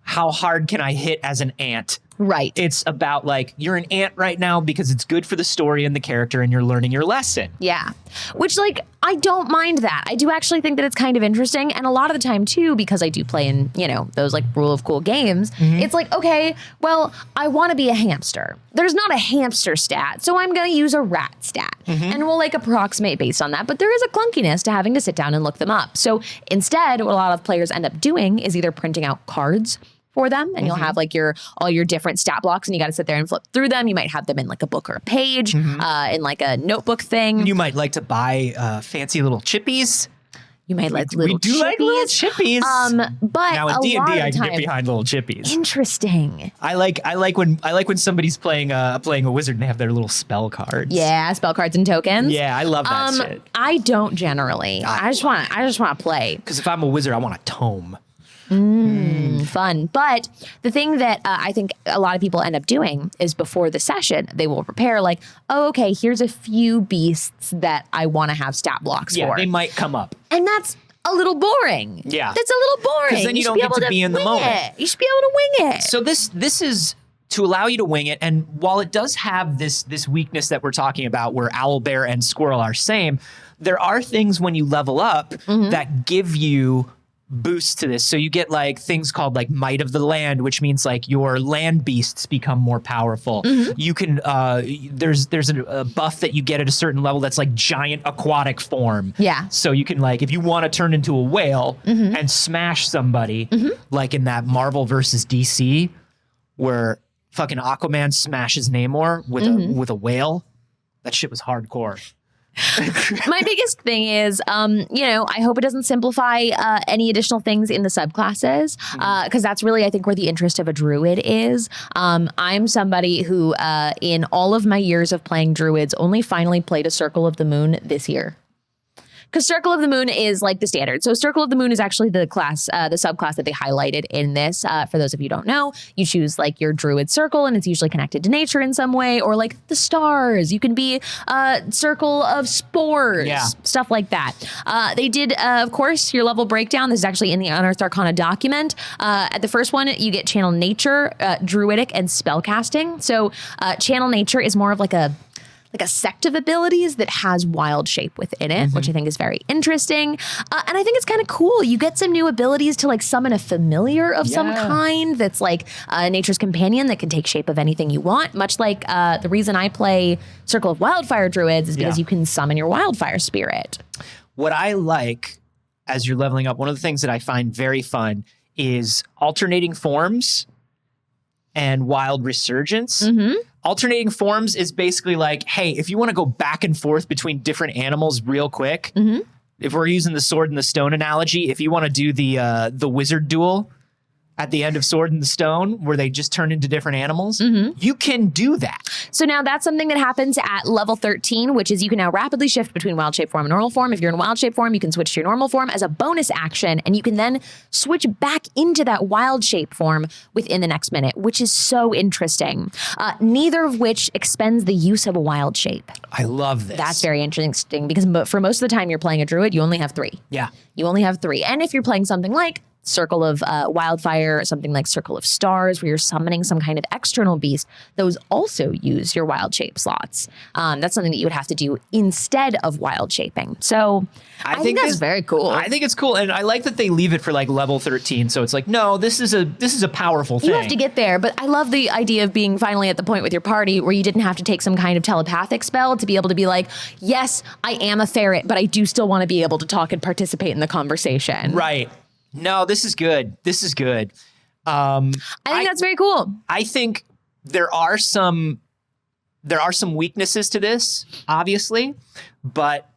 A: how hard can I hit as an ant.
B: Right.
A: It's about like, you're an ant right now because it's good for the story and the character and you're learning your lesson.
B: Yeah. Which like, I don't mind that. I do actually think that it's kind of interesting. And a lot of the time too, because I do play in, you know, those like rule of cool games, it's like, okay, well, I want to be a hamster. There's not a hamster stat, so I'm going to use a rat stat. And we'll like approximate based on that. But there is a clunkiness to having to sit down and look them up. So instead, what a lot of players end up doing is either printing out cards for them, and you'll have like all your different stat blocks, and you got to sit there and flip through them. You might have them in like a book or a page, in like a notebook thing.
A: You might like to buy fancy little chippies.
B: You might like little
A: We do
B: chippies.
A: like little chippies.
B: But
A: Now in
B: a
A: D&D,
B: lot of
A: I can
B: time,
A: get behind little chippies.
B: Interesting.
A: I like when somebody's playing a wizard and they have their little spell cards.
B: Yeah, spell cards and tokens.
A: Yeah, I love that shit.
B: I don't generally. I just want to play.
A: Because if I'm a wizard, I want a tome.
B: Fun. But the thing that I think a lot of people end up doing is before the session, they will prepare like, oh, okay, here's a few beasts that I want to have stat blocks
A: Yeah,
B: for.
A: they might come up.
B: And that's a little boring.
A: Yeah.
B: That's a little boring.
A: Because then you don't
B: should
A: get to be in the
B: wing
A: moment.
B: it. You should be able to wing it.
A: So this is to allow you to wing it. And while it does have this weakness that we're talking about where owl, bear, and squirrel are same, there are things when you level up that give you boosts to this. So you get like things called like might of the land, which means like your land beasts become more powerful. You can there's a buff that you get at a certain level that's like giant aquatic form.
B: Yeah.
A: So you can like, if you want to turn into a whale and smash somebody, like in that Marvel versus DC where fucking Aquaman smashes Namor with a whale, that shit was hardcore.
B: My biggest thing is, I hope it doesn't simplify any additional things in the subclasses, because that's really, I think, where the interest of a druid is. I'm somebody who, in all of my years of playing druids, only finally played a Circle of the Moon this year. Because Circle of the Moon is like the standard. So Circle of the Moon is actually the class, the subclass that they highlighted in this. For those of you who don't know, you choose like your druid circle and it's usually connected to nature in some way, or like the stars. You can be a circle of spores, stuff like that. They did, of course, your level breakdown. This is actually in the Unearthed Arcana document. At the first one, you get Channel Nature, Druidic, and Spellcasting. So Channel Nature is more of like a sect of abilities that has wild shape within it, which I think is very interesting. And I think it's kind of cool. You get some new abilities to like summon a familiar of some kind that's like nature's companion that can take shape of anything you want. Much like the reason I play Circle of Wildfire Druids is because you can summon your wildfire spirit.
A: What I like as you're leveling up, one of the things that I find very fun is alternating forms and wild resurgence. Alternating forms is basically like, hey, if you want to go back and forth between different animals real quick, if we're using the sword and the stone analogy, if you want to do the wizard duel at the end of Sword in the Stone, where they just turn into different animals, you can do that.
B: So now that's something that happens at level 13, which is you can now rapidly shift between wild shape form and normal form. If you're in wild shape form, you can switch to your normal form as a bonus action, and you can then switch back into that wild shape form within the next minute, which is so interesting. Neither of which expends the use of a wild shape.
A: I love this.
B: That's very interesting because for most of the time you're playing a druid, you only have 3.
A: Yeah.
B: You only have 3. And if you're playing something like Circle of Wildfire, something like Circle of Stars, where you're summoning some kind of external beast, those also use your wild shape slots. That's something that you would have to do instead of wild shaping. So I think that's very cool.
A: I think it's cool. And I like that they leave it for like level 13. So it's like, no, this is a powerful thing.
B: You have to get there. But I love the idea of being finally at the point with your party where you didn't have to take some kind of telepathic spell to be able to be like, yes, I am a ferret, but I do still want to be able to talk and participate in the conversation.
A: Right. No, this is good. This is good.
B: I think that's very cool.
A: I think there are some weaknesses to this, obviously, but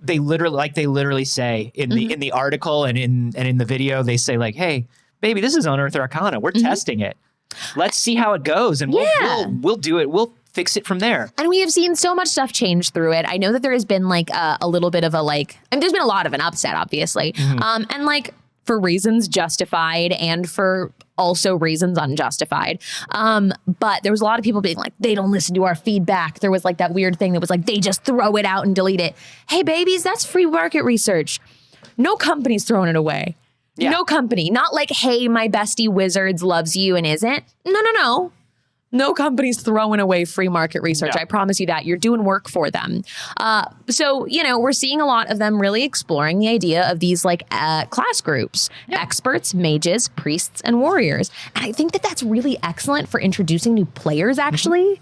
A: they literally say in the article and in the video, they say like, hey, baby, this is Unearthed Arcana. We're testing it. Let's see how it goes, and we'll do it. We'll fix it from there. And
B: we have seen so much stuff change through it. I know that there has been like a little bit of a like, and there's been a lot of an upset, obviously, and like for reasons justified and for also reasons unjustified. But there was a lot of people being like, they don't listen to our feedback. There was like that weird thing that was like, they just throw it out and delete it. Hey, babies, that's free market research. No company's throwing it away. Yeah. No company. Not like, hey, my bestie Wizards loves you and isn't. No. No company's throwing away free market research. No. I promise you that. You're doing work for them. So, we're seeing a lot of them really exploring the idea of these like class groups, experts, mages, priests, and warriors. And I think that that's really excellent for introducing new players, actually.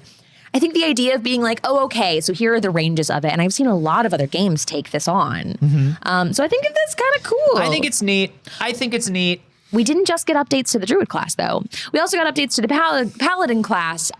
B: I think the idea of being like, oh, okay, so here are the ranges of it. And I've seen a lot of other games take this on. So I think that's kind of cool.
A: I think it's neat.
B: We didn't just get updates to the Druid class, though. We also got updates to the Paladin class,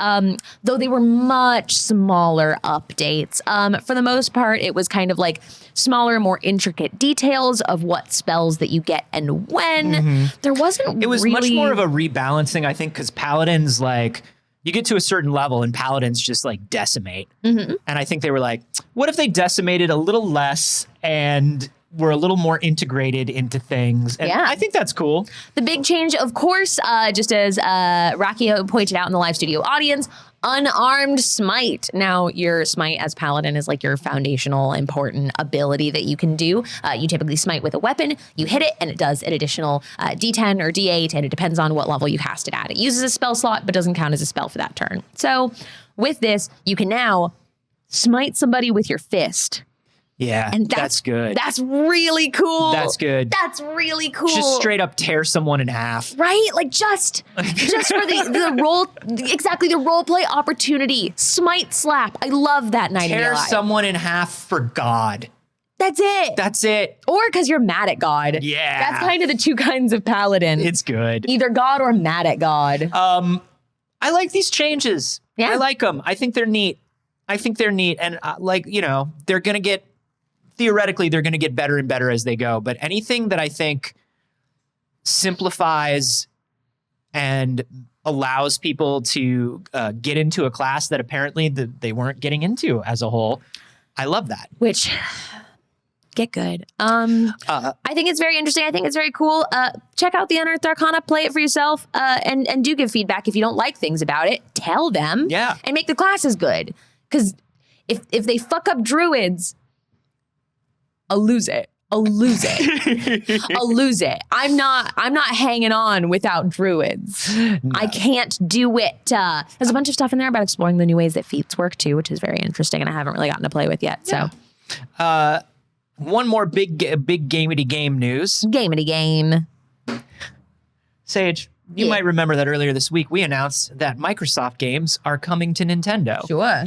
B: though they were much smaller updates. For the most part, it was kind of like smaller, more intricate details of what spells that you get and when. There wasn't
A: It was
B: really
A: much more of a rebalancing, I think, because Paladins, like, you get to a certain level and Paladins just, like, decimate. And I think they were like, what if they decimated a little less and we're a little more integrated into things. And I think that's cool.
B: The big change, of course, just as Rakia pointed out in the live studio audience, unarmed smite. Now, your smite as paladin is like your foundational important ability that you can do. You typically smite with a weapon, you hit it, and it does an additional D10 or D8, and it depends on what level you cast it at. It uses a spell slot, but doesn't count as a spell for that turn. So with this, you can now smite somebody with your fist.
A: Yeah, and that's good.
B: That's really cool.
A: That's good.
B: That's really cool.
A: Just straight up tear someone in half.
B: Right? Like just for the role, exactly the role play opportunity. Smite slap. I love that Nightingale.
A: Tear someone in half for God.
B: That's it.
A: That's it.
B: Or because you're mad at God.
A: Yeah.
B: That's kind of the two kinds of paladin.
A: It's good.
B: Either God or mad at God.
A: I like these changes. Yeah. I like them. I think they're neat. And they're going to get, theoretically, they're going to get better and better as they go. But anything that I think simplifies and allows people to get into a class that apparently they weren't getting into as a whole, I love that.
B: Which, get good. I think it's very interesting. I think it's very cool. Check out the Unearthed Arcana, play it for yourself, and do give feedback. If you don't like things about it, tell them.
A: Yeah.
B: And make the classes good. Because if they fuck up druids, I'll lose it. I'll lose it. I'm not hanging on without druids. No. I can't do it. There's a bunch of stuff in there about exploring the new ways that feats work too, which is very interesting, and I haven't really gotten to play with yet. Yeah.
A: So, one more big gamity game news.
B: Gamity game.
A: Saige, you might remember that earlier this week we announced that Microsoft games are coming to Nintendo.
B: Sure.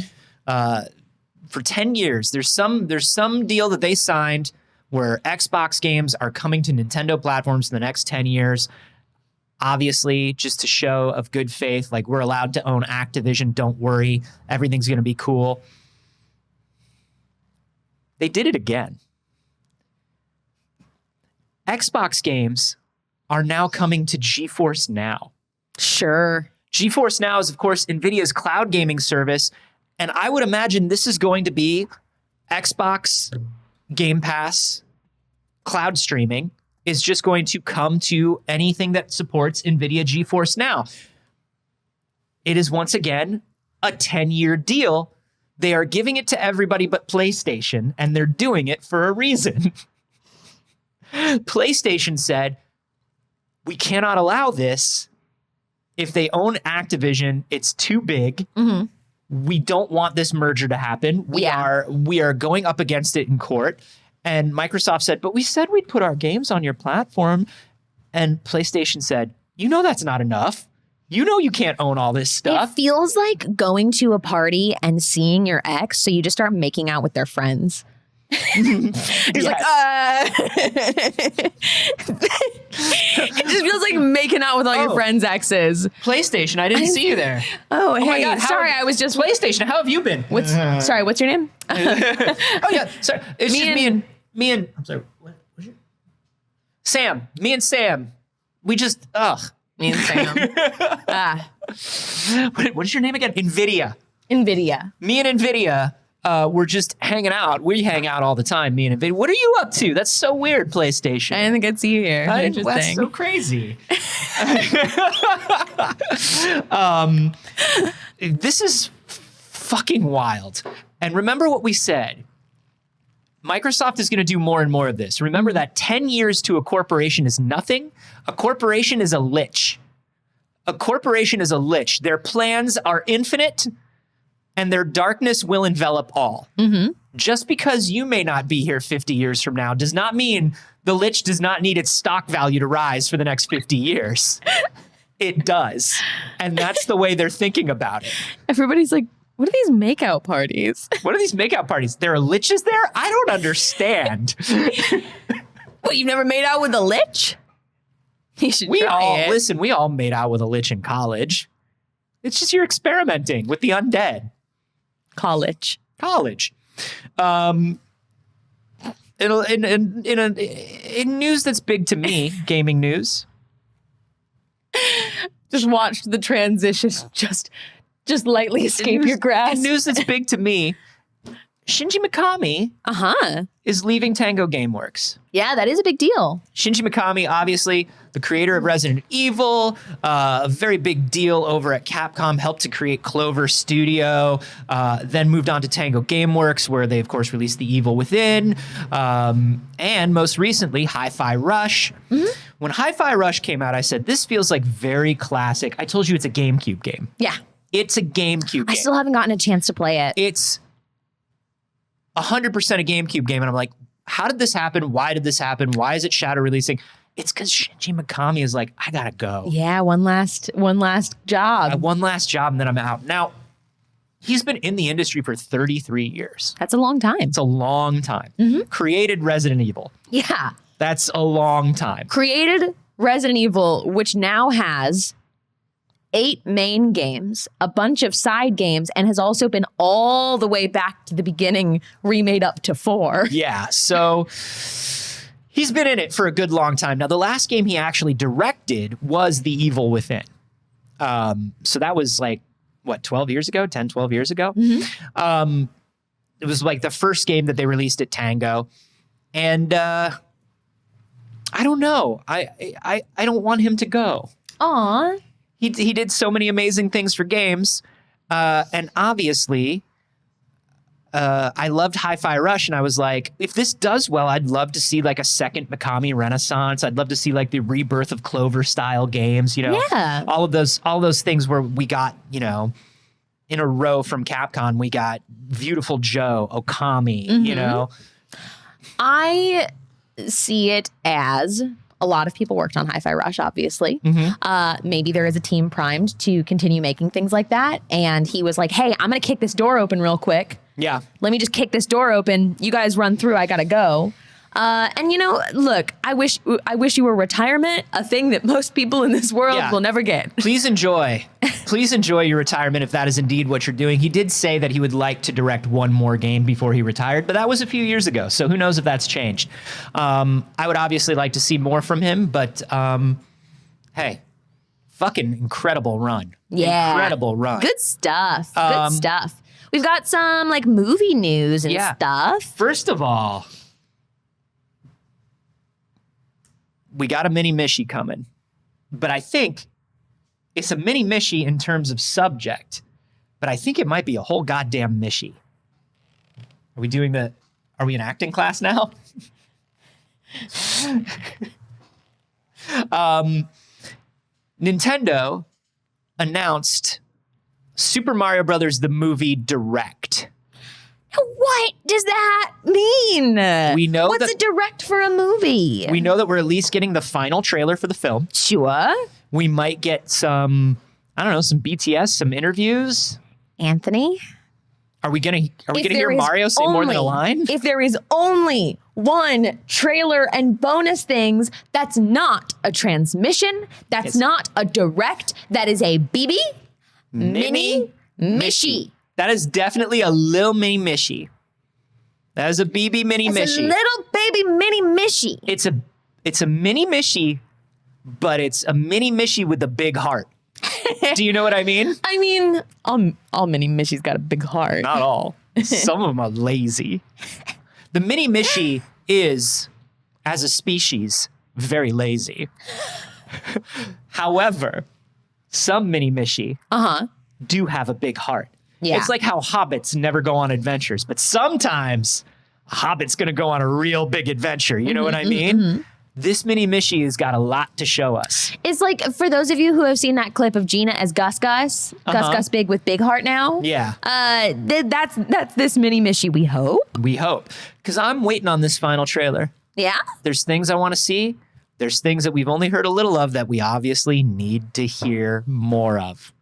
A: For 10 years, there's some deal that they signed where Xbox games are coming to Nintendo platforms in the next 10 years. Obviously, just a show of good faith, like we're allowed to own Activision, don't worry, everything's going to be cool. They did it again. Xbox games are now coming to GeForce Now.
B: Sure.
A: GeForce Now is, of course, NVIDIA's cloud gaming service. And I would imagine this is going to be Xbox Game Pass cloud streaming is just going to come to anything that supports NVIDIA GeForce Now. It is once again a 10-year deal. They are giving it to everybody but PlayStation, and they're doing it for a reason. PlayStation said, we cannot allow this. If they own Activision, it's too big. We don't want this merger to happen. We are going up against it in court. And Microsoft said, but we said we'd put our games on your platform. And PlayStation said, you know that's not enough. You know you can't own all this stuff.
B: It feels like going to a party and seeing your ex, so you just start making out with their friends. He's like, it just feels like making out with all your friends' exes.
A: PlayStation, I didn't see you there.
B: Oh, hey,
A: my God,
B: sorry, I was just
A: PlayStation. How have you been?
B: Sorry, what's your name?
A: Oh yeah, sorry. It's me and I'm sorry. What's your Sam? Me and Sam. We just
B: Me and Sam.
A: What is your name again? NVIDIA. Me and NVIDIA. We're just hanging out. We hang out all the time, me and NVIDIA. What are you up to? That's so weird, PlayStation.
B: I didn't think I'd see you here. Interesting.
A: That's so crazy. This is fucking wild. And remember what we said. Microsoft is going to do more and more of this. Remember that 10 years to a corporation is nothing. A corporation is a lich. A corporation is a lich. Their plans are infinite. And their darkness will envelop all. Just because you may not be here 50 years from now does not mean the lich does not need its stock value to rise for the next 50 years. It does. And that's the way they're thinking about it.
B: Everybody's like, what are these makeout parties?
A: What are these makeout parties? There are liches there? I don't understand.
B: What, you've never made out with a lich? You should try it.
A: Listen, we all made out with a lich in college. It's just you're experimenting with the undead.
B: College.
A: In news that's big to me, gaming news.
B: Just watch the transition just lightly escape your grasp.
A: In news that's big to me, Shinji Mikami is leaving Tango Gameworks.
B: Yeah, that is a big deal.
A: Shinji Mikami, obviously the creator of Resident Evil, a very big deal over at Capcom, helped to create Clover Studio, then moved on to Tango Gameworks, where they, of course, released The Evil Within, and most recently, Hi-Fi Rush. When Hi-Fi Rush came out, I said, this feels like very classic. I told you it's a GameCube game.
B: Yeah.
A: It's a GameCube game.
B: I still haven't gotten a chance to play it.
A: It's 100% a GameCube game. And I'm like, how did this happen? Why did this happen? Why is it shadow releasing? It's because Shinji Mikami is like, I gotta go.
B: Yeah, one last job.
A: One last job and then I'm out. Now, he's been in the industry for 33 years.
B: That's a long time.
A: It's a long time. Created Resident Evil.
B: Yeah.
A: That's a long time.
B: Created Resident Evil, which now has 8 main games, a bunch of side games, and has also been all the way back to the beginning, remade up to 4.
A: Yeah, so he's been in it for a good long time. Now, the last game he actually directed was The Evil Within. So that was like, what, 12 years ago? 10, 12 years ago? It was like the first game that they released at Tango. And I don't know. I don't want him to go.
B: Aw.
A: He did so many amazing things for games. And obviously, I loved Hi-Fi Rush. And I was like, if this does well, I'd love to see like a second Mikami Renaissance. I'd love to see like the rebirth of Clover style games, you know, all of those things where we got, you know, in a row from Capcom, we got Beautiful Joe, Okami, you know.
B: I see it as a lot of people worked on Hi-Fi Rush, obviously. Maybe there is a team primed to continue making things like that. And he was like, hey, I'm going to kick this door open real quick.
A: Yeah.
B: Let me just kick this door open. You guys run through. I got to go. And, you know, look, I wish you were retirement, a thing that most people in this world will never get.
A: Please enjoy your retirement if that is indeed what you're doing. He did say that he would like to direct one more game before he retired, but that was a few years ago. So who knows if that's changed. I would obviously like to see more from him, but hey, fucking incredible run.
B: Yeah.
A: Incredible run.
B: Good stuff. Good stuff. We've got some like movie news and stuff.
A: First of all, we got a mini Mishy coming, but I think it's a mini Mishy in terms of subject, but I think it might be a whole goddamn Mishy. Are we in acting class now? Nintendo announced Super Mario Brothers the movie Direct.
B: What does that mean?
A: We know
B: What's
A: that-
B: a direct for a movie?
A: We know that we're at least getting the final trailer for the film.
B: Sure.
A: We might get some, I don't know, some BTS, some interviews.
B: Anthony?
A: Are we gonna hear
B: is
A: Mario say more than a line?
B: If there is only one trailer and bonus things, that's not a transmission. That's
A: It's-
B: not a direct. That is a BB
A: Mini
B: Mishy.
A: That is definitely a little mini Mishy. That is a BB mini
B: It's
A: Mishy.
B: a little baby mini Mishy.
A: It's a mini Mishy, but it's a mini Mishy with a big heart. Do you know what I mean?
B: I mean, all mini Mishy's got a big heart.
A: Not all. Some of them are lazy. The mini Mishy is, as a species, very lazy. However, some mini Mishy do have a big heart.
B: Yeah.
A: It's like how hobbits never go on adventures, but sometimes a hobbit's going to go on a real big adventure. You know what I mean? This mini Mishy has got a lot to show us.
B: It's like, for those of you who have seen that clip of Gina as Gus Gus Big with big heart now.
A: Yeah.
B: That's this mini Mishy, we hope.
A: We hope. Because I'm waiting on this final trailer.
B: Yeah.
A: There's things I want to see. There's things that we've only heard a little of that we obviously need to hear more of.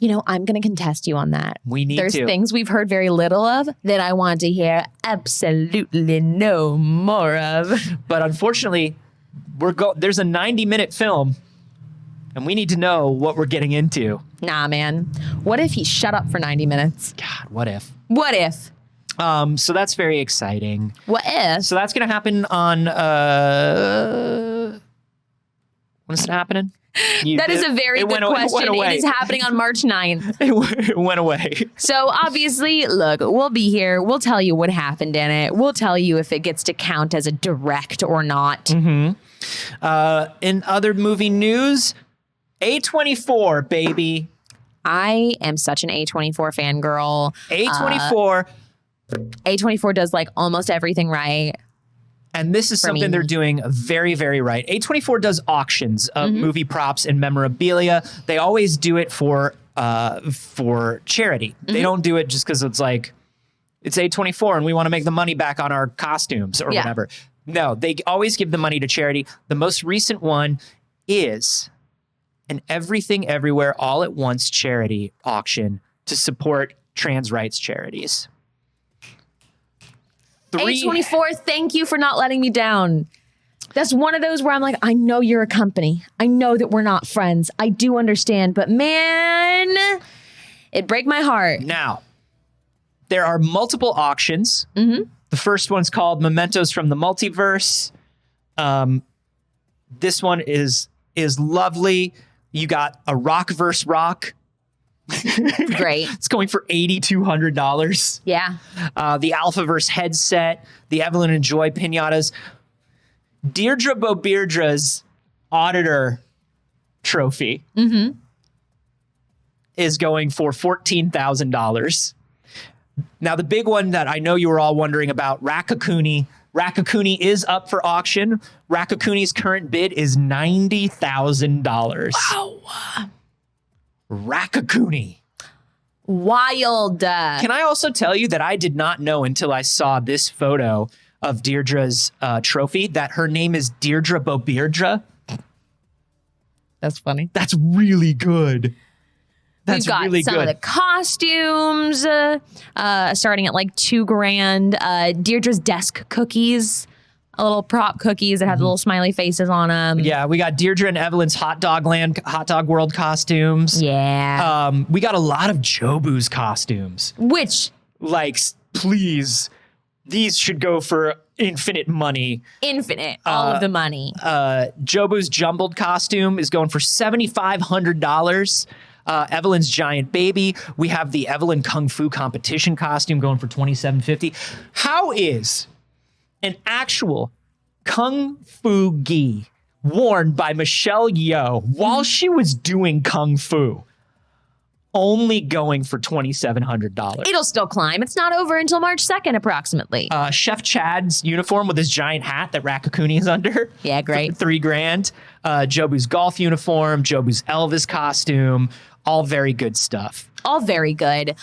B: You know, I'm going to contest you on that.
A: We need
B: There's
A: to.
B: things we've heard very little of that I want to hear absolutely no more of.
A: But unfortunately, there's a 90-minute film, and we need to know what we're getting into.
B: Nah, man. What if he shut up for 90 minutes?
A: God, what if?
B: What if?
A: So that's very exciting.
B: What if?
A: So that's going to happen on... when is it happening?
B: That is a very good question. It is happening on March 9th.
A: It went away.
B: So obviously, look, we'll be here. We'll tell you what happened in it. We'll tell you if it gets to count as a direct or not.
A: In other movie news, A24, baby.
B: I am such an A24 fangirl.
A: A24.
B: A24 does like almost everything right.
A: And this is something they're doing very, very right. A24 does auctions of movie props and memorabilia. They always do it for charity. They don't do it just because it's like, it's A24 and we want to make the money back on our costumes or whatever. No, they always give the money to charity. The most recent one is an Everything Everywhere All at Once charity auction to support trans rights charities.
B: A24, thank you for not letting me down. That's one of those where I'm like, I know you're a company. I know that we're not friends. I do understand, but man, it'd break my heart.
A: Now, there are multiple auctions. The first one's called Mementos from the Multiverse. This one is lovely. You got a rock versus rock.
B: Great.
A: It's going for $8,200.
B: Yeah.
A: The Alphaverse headset, the Evelyn and Joy pinatas. Deirdre Bobeirdre's auditor trophy is going for $14,000. Now, the big one that I know you were all wondering about, Rakakuni. Rakakuni is up for auction. Rakakuni's current bid is $90,000.
B: Wow.
A: Rakakuni.
B: Wild.
A: Can I also tell you that I did not know until I saw this photo of Deirdre's trophy that her name is Deirdre Bobeirdre?
B: That's funny.
A: That's really good. That's
B: We've got
A: really
B: some
A: good.
B: of the costumes starting at like $2,000. Deirdre's desk cookies, little prop cookies that have little smiley faces on them.
A: Yeah, we got Deirdre and Evelyn's Hot Dog World costumes.
B: Yeah.
A: We got a lot of Jobu's costumes.
B: Which,
A: Like, please, these should go for infinite money.
B: infinite, all of the money.
A: Jobu's jumbled costume is going for $7,500. Evelyn's giant baby. We have the Evelyn Kung Fu competition costume going for $2,750. How is an actual Kung Fu gi worn by Michelle Yeoh while she was doing Kung Fu only going for $2,700.
B: It'll still climb. It's not over until March 2nd, approximately.
A: Chef Chad's uniform with his giant hat that Rakakuni is under.
B: Yeah, great.
A: $3,000. Jobu's golf uniform, Jobu's Elvis costume, all very good stuff.
B: All very good.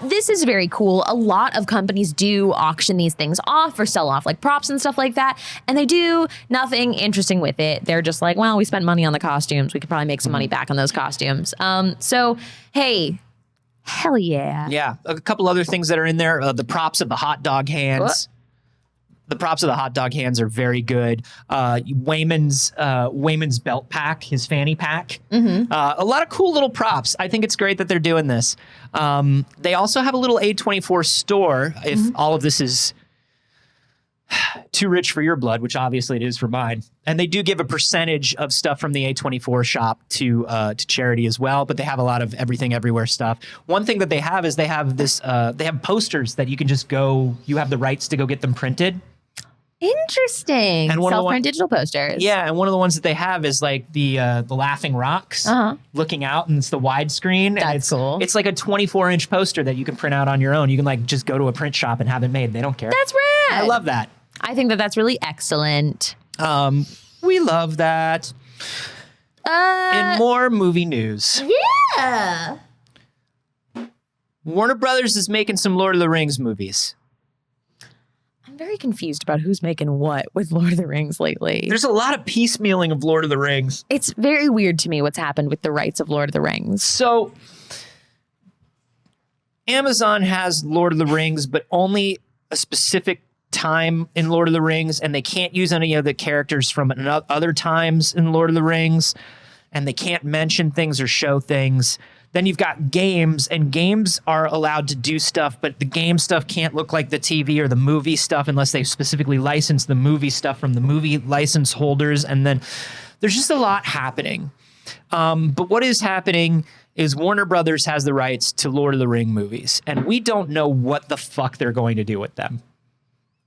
B: This is very cool. A lot of companies do auction these things off or sell off like props and stuff like that. And they do nothing interesting with it. They're just like, well, we spent money on the costumes. We could probably make some money back on those costumes. So, hey, hell yeah.
A: Yeah. A couple other things that are in there. The props of the hot dog hands.
B: What?
A: The props of the hot dog hands are very good. Wayman's belt pack, his fanny pack. A lot of cool little props. I think it's great that they're doing this. They also have a little A24 store. If all of this is too rich for your blood, which obviously it is for mine, and they do give a percentage of stuff from the A24 shop to charity as well. But they have a lot of everything, everywhere stuff. One thing that they have is they have this. They have posters that you can just go. You have the rights to go get them printed.
B: Interesting.
A: And
B: Self-print digital posters.
A: Yeah, and one of the ones that they have is like the laughing rocks looking out, and it's the widescreen.
B: That's cool.
A: It's like a 24-inch poster that you can print out on your own. You can like just go to a print shop and have it made. They don't care.
B: That's rad.
A: I love that.
B: I think that that's really excellent.
A: We love that. In more movie news,
B: Yeah.
A: Warner Brothers is making some Lord of the Rings movies.
B: I'm very confused about who's making what with Lord of the Rings lately.
A: There's a lot of piecemealing of Lord of the Rings.
B: It's very weird to me what's happened with the rights of Lord of the Rings.
A: So Amazon has Lord of the Rings, but only a specific time in Lord of the Rings, and they can't use any of the characters from other times in Lord of the Rings, and they can't mention things or show things. Then you've got games, and games are allowed to do stuff, but the game stuff can't look like the TV or the movie stuff unless they specifically license the movie stuff from the movie license holders. And then there's just a lot happening. But what is happening is Warner Brothers has the rights to Lord of the Ring movies, and we don't know what the fuck they're going to do with them.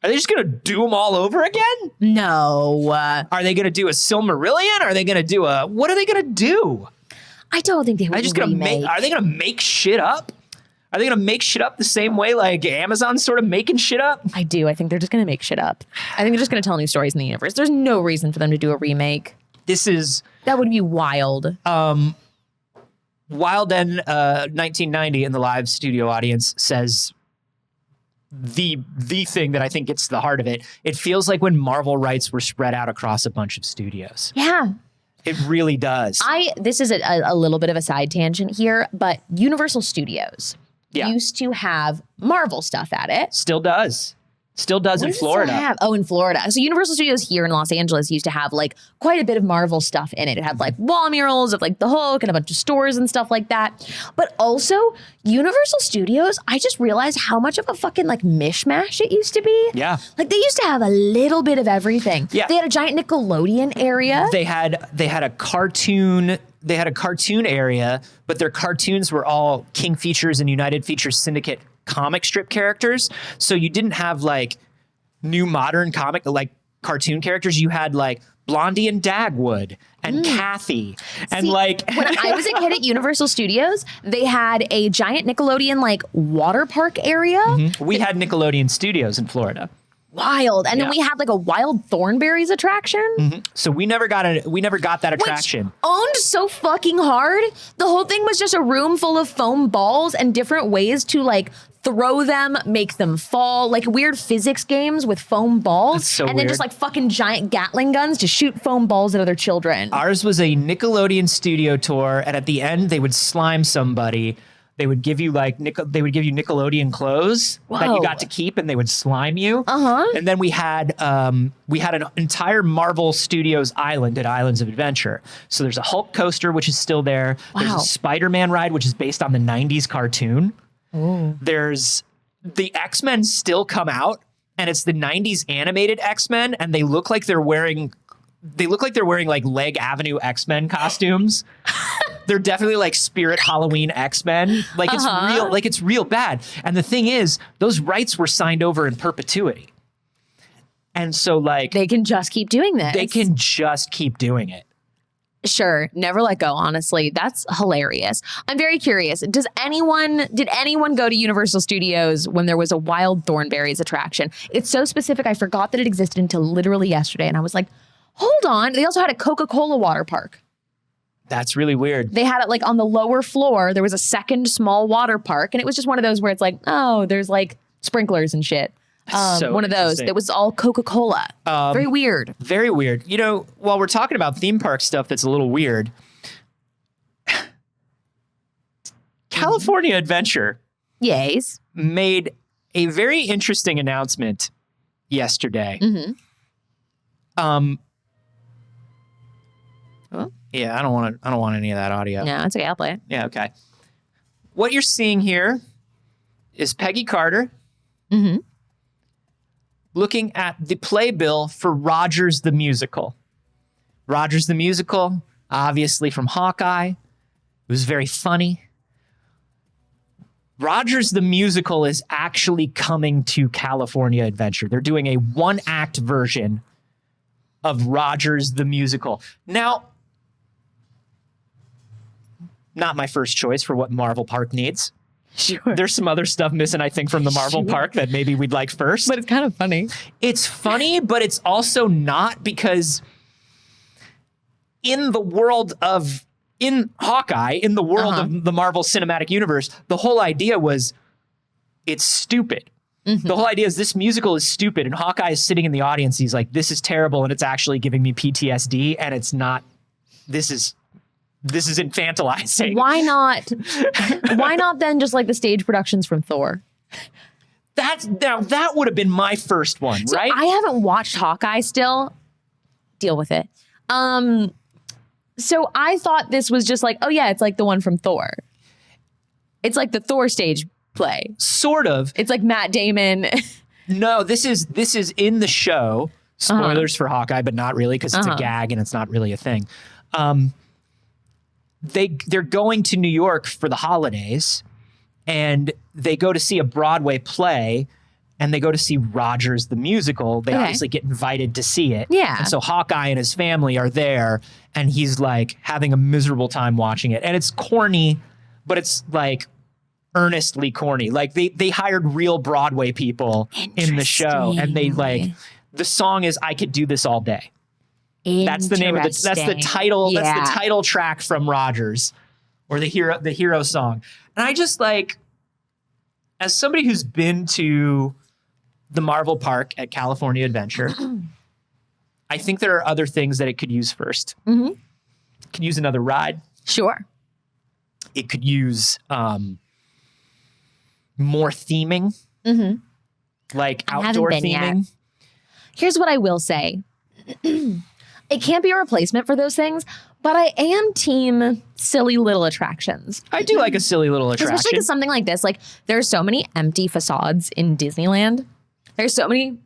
A: Are they just going to do them all over again?
B: No.
A: Are they going to do a Silmarillion? Are they going to do a... What are they going to do?
B: I don't think they would remake.
A: Are they going to make shit up? Are they going to make shit up the same way like Amazon's sort of making shit up?
B: I do. I think they're just going to make shit up. I think they're just going to tell new stories in the universe. There's no reason for them to do a remake.
A: That
B: would be wild.
A: Wild N 1990 in the live studio audience says the thing that I think gets to the heart of it. It feels like when Marvel rights were spread out across a bunch of studios.
B: Yeah.
A: It really does.
B: This is a little bit of a side tangent here, but Universal Studios used to have Marvel stuff at it.
A: Still does. Still does in Florida.
B: In Florida. So Universal Studios here in Los Angeles used to have like quite a bit of Marvel stuff in it. It had like wall murals of like the Hulk and a bunch of stores and stuff like that. But also Universal Studios, I just realized how much of a fucking like mishmash it used to be.
A: Yeah.
B: Like they used to have a little bit of everything.
A: Yeah.
B: They had a giant Nickelodeon area.
A: They had a cartoon area, but their cartoons were all King Features and United Features Syndicate comic strip characters. So you didn't have like new modern comic like cartoon characters. You had like Blondie and Dagwood and Kathy and like
B: when I was a kid at Universal Studios, they had a giant Nickelodeon like water park area.
A: We had Nickelodeon Studios in Florida.
B: Wild. And then we had like a Wild Thornberries attraction.
A: So we never got that attraction.
B: Which owned so fucking hard. The whole thing was just a room full of foam balls and different ways to like throw them, make them fall, like weird physics games with foam balls.
A: That's so
B: and then
A: weird.
B: just like fucking giant Gatling guns to shoot foam balls at other children.
A: Ours was a Nickelodeon studio tour, and at the end they would slime somebody. They would give you like Nickelodeon clothes that you got to keep, and they would slime you. And then we had an entire Marvel Studios island at Islands of Adventure. So there's a Hulk coaster, which is still there. There's a Spider-Man ride, which is based on the 90s cartoon. There's the X-Men still come out, and it's the 90s animated X-Men, and they look like they're wearing like Leg Avenue X-Men costumes. They're definitely like Spirit Halloween X-Men. Like it's real bad. And the thing is, those rights were signed over in perpetuity. And so like
B: they can just keep doing this.
A: They can just keep doing it.
B: Sure. Never Let Go, honestly. That's hilarious. I'm very curious. Did anyone go to Universal Studios when there was a Wild Thornberries attraction? It's so specific. I forgot that it existed until literally yesterday. And I was like, hold on. They also had a Coca-Cola water park.
A: That's really weird.
B: They had it like on the lower floor. There was a second small water park. And it was just one of those where it's like, oh, there's like sprinklers and shit. One of those that was all Coca-Cola. Very weird.
A: Very weird. You know, while we're talking about theme park stuff that's a little weird, California Adventure
B: Yes.
A: made a very interesting announcement yesterday.
B: Mm-hmm.
A: Yeah, I don't want any of that audio.
B: No, it's okay. I'll play it.
A: Yeah, okay. What you're seeing here is Peggy Carter
B: Mm-hmm.
A: looking at the playbill for Rogers the Musical. Rogers the Musical, obviously from Hawkeye. It was very funny. Rogers the Musical is actually coming to California Adventure. They're doing a one-act version of Rogers the Musical. Now, not my first choice for what Marvel Park needs.
B: Sure.
A: There's some other stuff missing, I think, from the Marvel Park that maybe we'd like first.
B: But it's kind of funny.
A: It's funny, but it's also not, because in Hawkeye, in the world of the Marvel Cinematic Universe, the whole idea was it's stupid. Mm-hmm. The whole idea is this musical is stupid, and Hawkeye is sitting in the audience. He's like, this is terrible, and it's actually giving me PTSD, and it's not, this is infantilizing.
B: Why not? Why not then just like the stage productions from Thor?
A: That would have been my first one, right?
B: I haven't watched Hawkeye still. Deal with it. So I thought this was just like, oh yeah, it's like the one from Thor. It's like the Thor stage play.
A: Sort of.
B: It's like Matt Damon.
A: No, this is in the show. Spoilers for Hawkeye, but not really, because it's a gag and it's not really a thing. They're going to New York for the holidays, and they go to see a Broadway play, and they go to see Rogers the Musical. They obviously get invited to see it.
B: Yeah.
A: And so Hawkeye and his family are there, and he's like having a miserable time watching it. And it's corny, but it's like earnestly corny. Like they hired real Broadway people in the show, and they like, the song is I Could Do This All Day. That's the name of that's the title. Yeah. That's the title track from Rogers, or the hero song. And I just like, as somebody who's been to the Marvel Park at California Adventure, I think there are other things that it could use first. Mm-hmm. It could use another ride.
B: Sure.
A: It could use more theming, like outdoor theming. Yet.
B: Here's what I will say. It can't be a replacement for those things, but I am team silly little attractions.
A: I do like a silly little attraction.
B: Especially because something like this, like there's so many empty facades in Disneyland. There's so many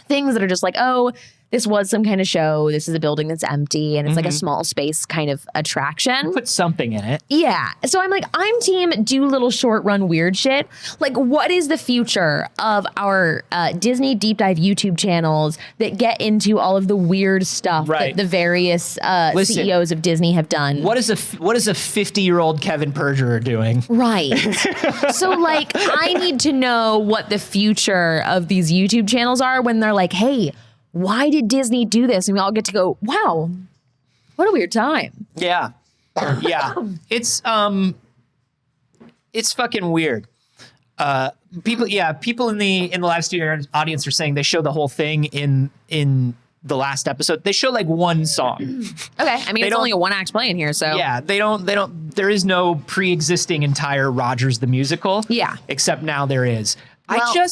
B: things that are just like, oh, this was some kind of show. This is a building that's empty, and it's like a small space kind of attraction.
A: Put something in it.
B: Yeah. So I'm like, I'm team do little short run weird shit. Like, what is the future of our Disney deep dive YouTube channels that get into all of the weird stuff that the various CEOs of Disney have done?
A: What is a 50-year-old Kevin Perjurer doing?
B: Right. So like, I need to know what the future of these YouTube channels are when they're like, hey, why did Disney do this? And we all get to go, wow, what a weird time.
A: Yeah. Yeah. It's fucking weird. People in the live studio audience are saying they show the whole thing in the last episode. They show like one song. Okay. I mean, it's only a one-act play in here, so. Yeah, they don't, there is no pre-existing entire Rogers the Musical. Yeah. Except now there is. Well,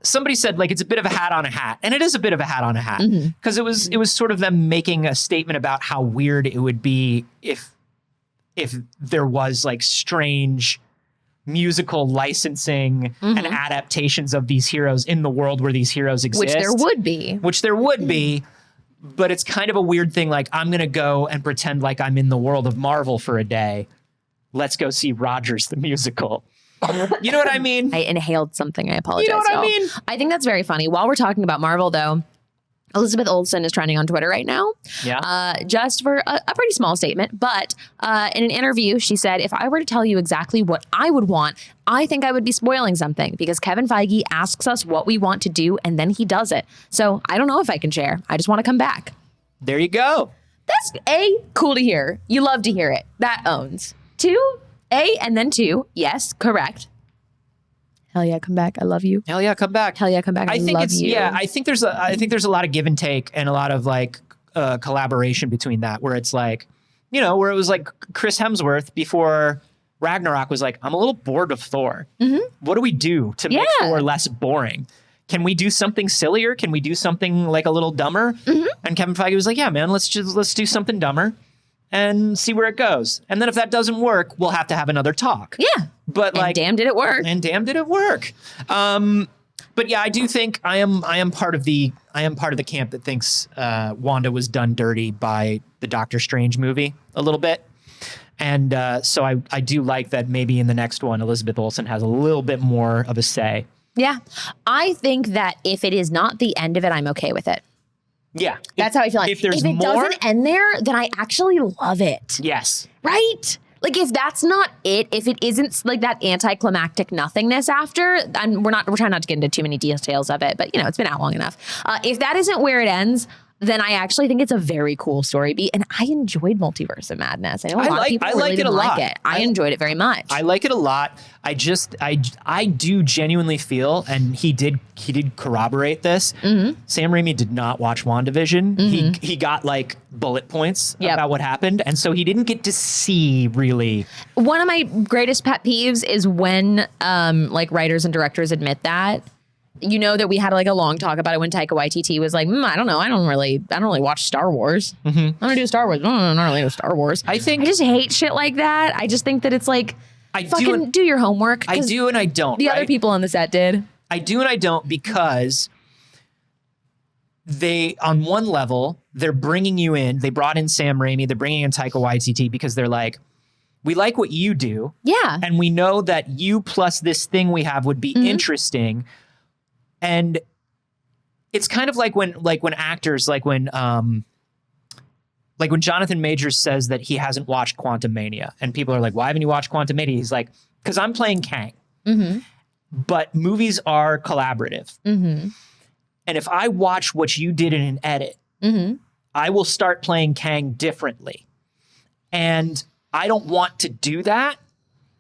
A: somebody said like it's a bit of a hat on a hat, and it is a bit of a hat on a hat, because it was sort of them making a statement about how weird it would be if there was like strange musical licensing and adaptations of these heroes in the world where these heroes exist. Which there would be. But it's kind of a weird thing. Like, I'm going to go and pretend like I'm in the world of Marvel for a day. Let's go see Rogers the Musical. You know what I mean?
B: I inhaled something. I apologize.
A: You know what I mean?
B: I think that's very funny. While we're talking about Marvel, though, Elizabeth Olsen is trending on Twitter right now.
A: Yeah.
B: Just for a pretty small statement. But in an interview, she said, if I were to tell you exactly what I would want, I think I would be spoiling something because Kevin Feige asks us what we want to do and then he does it. So I don't know if I can share. I just want to come back.
A: There you go.
B: That's cool to hear. You love to hear it. That owns. 2, and then 2. Yes, correct. Hell yeah, come back. I love you.
A: Hell yeah, come back.
B: Hell yeah, come back. I
A: think
B: love
A: it's
B: you.
A: I think there's a lot of give and take and a lot of like collaboration between that, where it's like, where it was like Chris Hemsworth before Ragnarok was like, I'm a little bored of Thor. Mm-hmm. What do we do to make Thor less boring? Can we do something sillier? Can we do something like a little dumber? Mm-hmm. And Kevin Feige was like, yeah, man, let's do something dumber and see where it goes. And then if that doesn't work, we'll have to have another talk.
B: Yeah.
A: But
B: and damn did it work.
A: And damn did it work. But yeah, I do think I am part of the camp that thinks Wanda was done dirty by the Doctor Strange movie a little bit. And so I do like that maybe in the next one, Elizabeth Olsen has a little bit more of a say.
B: Yeah. I think that if it is not the end of it, I'm okay with it.
A: Yeah.
B: That's how I feel like.
A: If there's
B: it
A: more,
B: doesn't end there, then I actually love it.
A: Yes.
B: Right? Like if that's not it, if it isn't like that anticlimactic nothingness after, we're trying not to get into too many details of it, but it's been out long enough. If that isn't where it ends, then I actually think it's a very cool story beat, and I enjoyed Multiverse of Madness. I know a lot of people really didn't like it. I enjoyed it very much.
A: I like it a lot. I do genuinely feel, and he did corroborate this. Mm-hmm. Sam Raimi did not watch WandaVision. Mm-hmm. He got like bullet points about what happened, and so he didn't get to see really.
B: One of my greatest pet peeves is when like writers and directors admit that. That we had like a long talk about it when Taika Waititi was like, I don't know. I don't really watch Star Wars. Mm-hmm. I'm going to do Star Wars. No, I don't really do Star Wars. I just hate shit like that. I just think that it's like, do your homework.
A: I do and I don't.
B: The other people on the set did.
A: I do and I don't because on one level, they're bringing you in. They brought in Sam Raimi. They're bringing in Taika Waititi because they're like, we like what you do. Yeah. And we know that you plus this thing we have would be interesting. And it's kind of like when actors, like when Jonathan Majors says that he hasn't watched Quantum Mania, and people are like, why haven't you watched Quantum Mania? He's like, because I'm playing Kang. Mm-hmm. But movies are collaborative. Mm-hmm. And if I watch what you did in an edit, I will start playing Kang differently. And I don't want to do that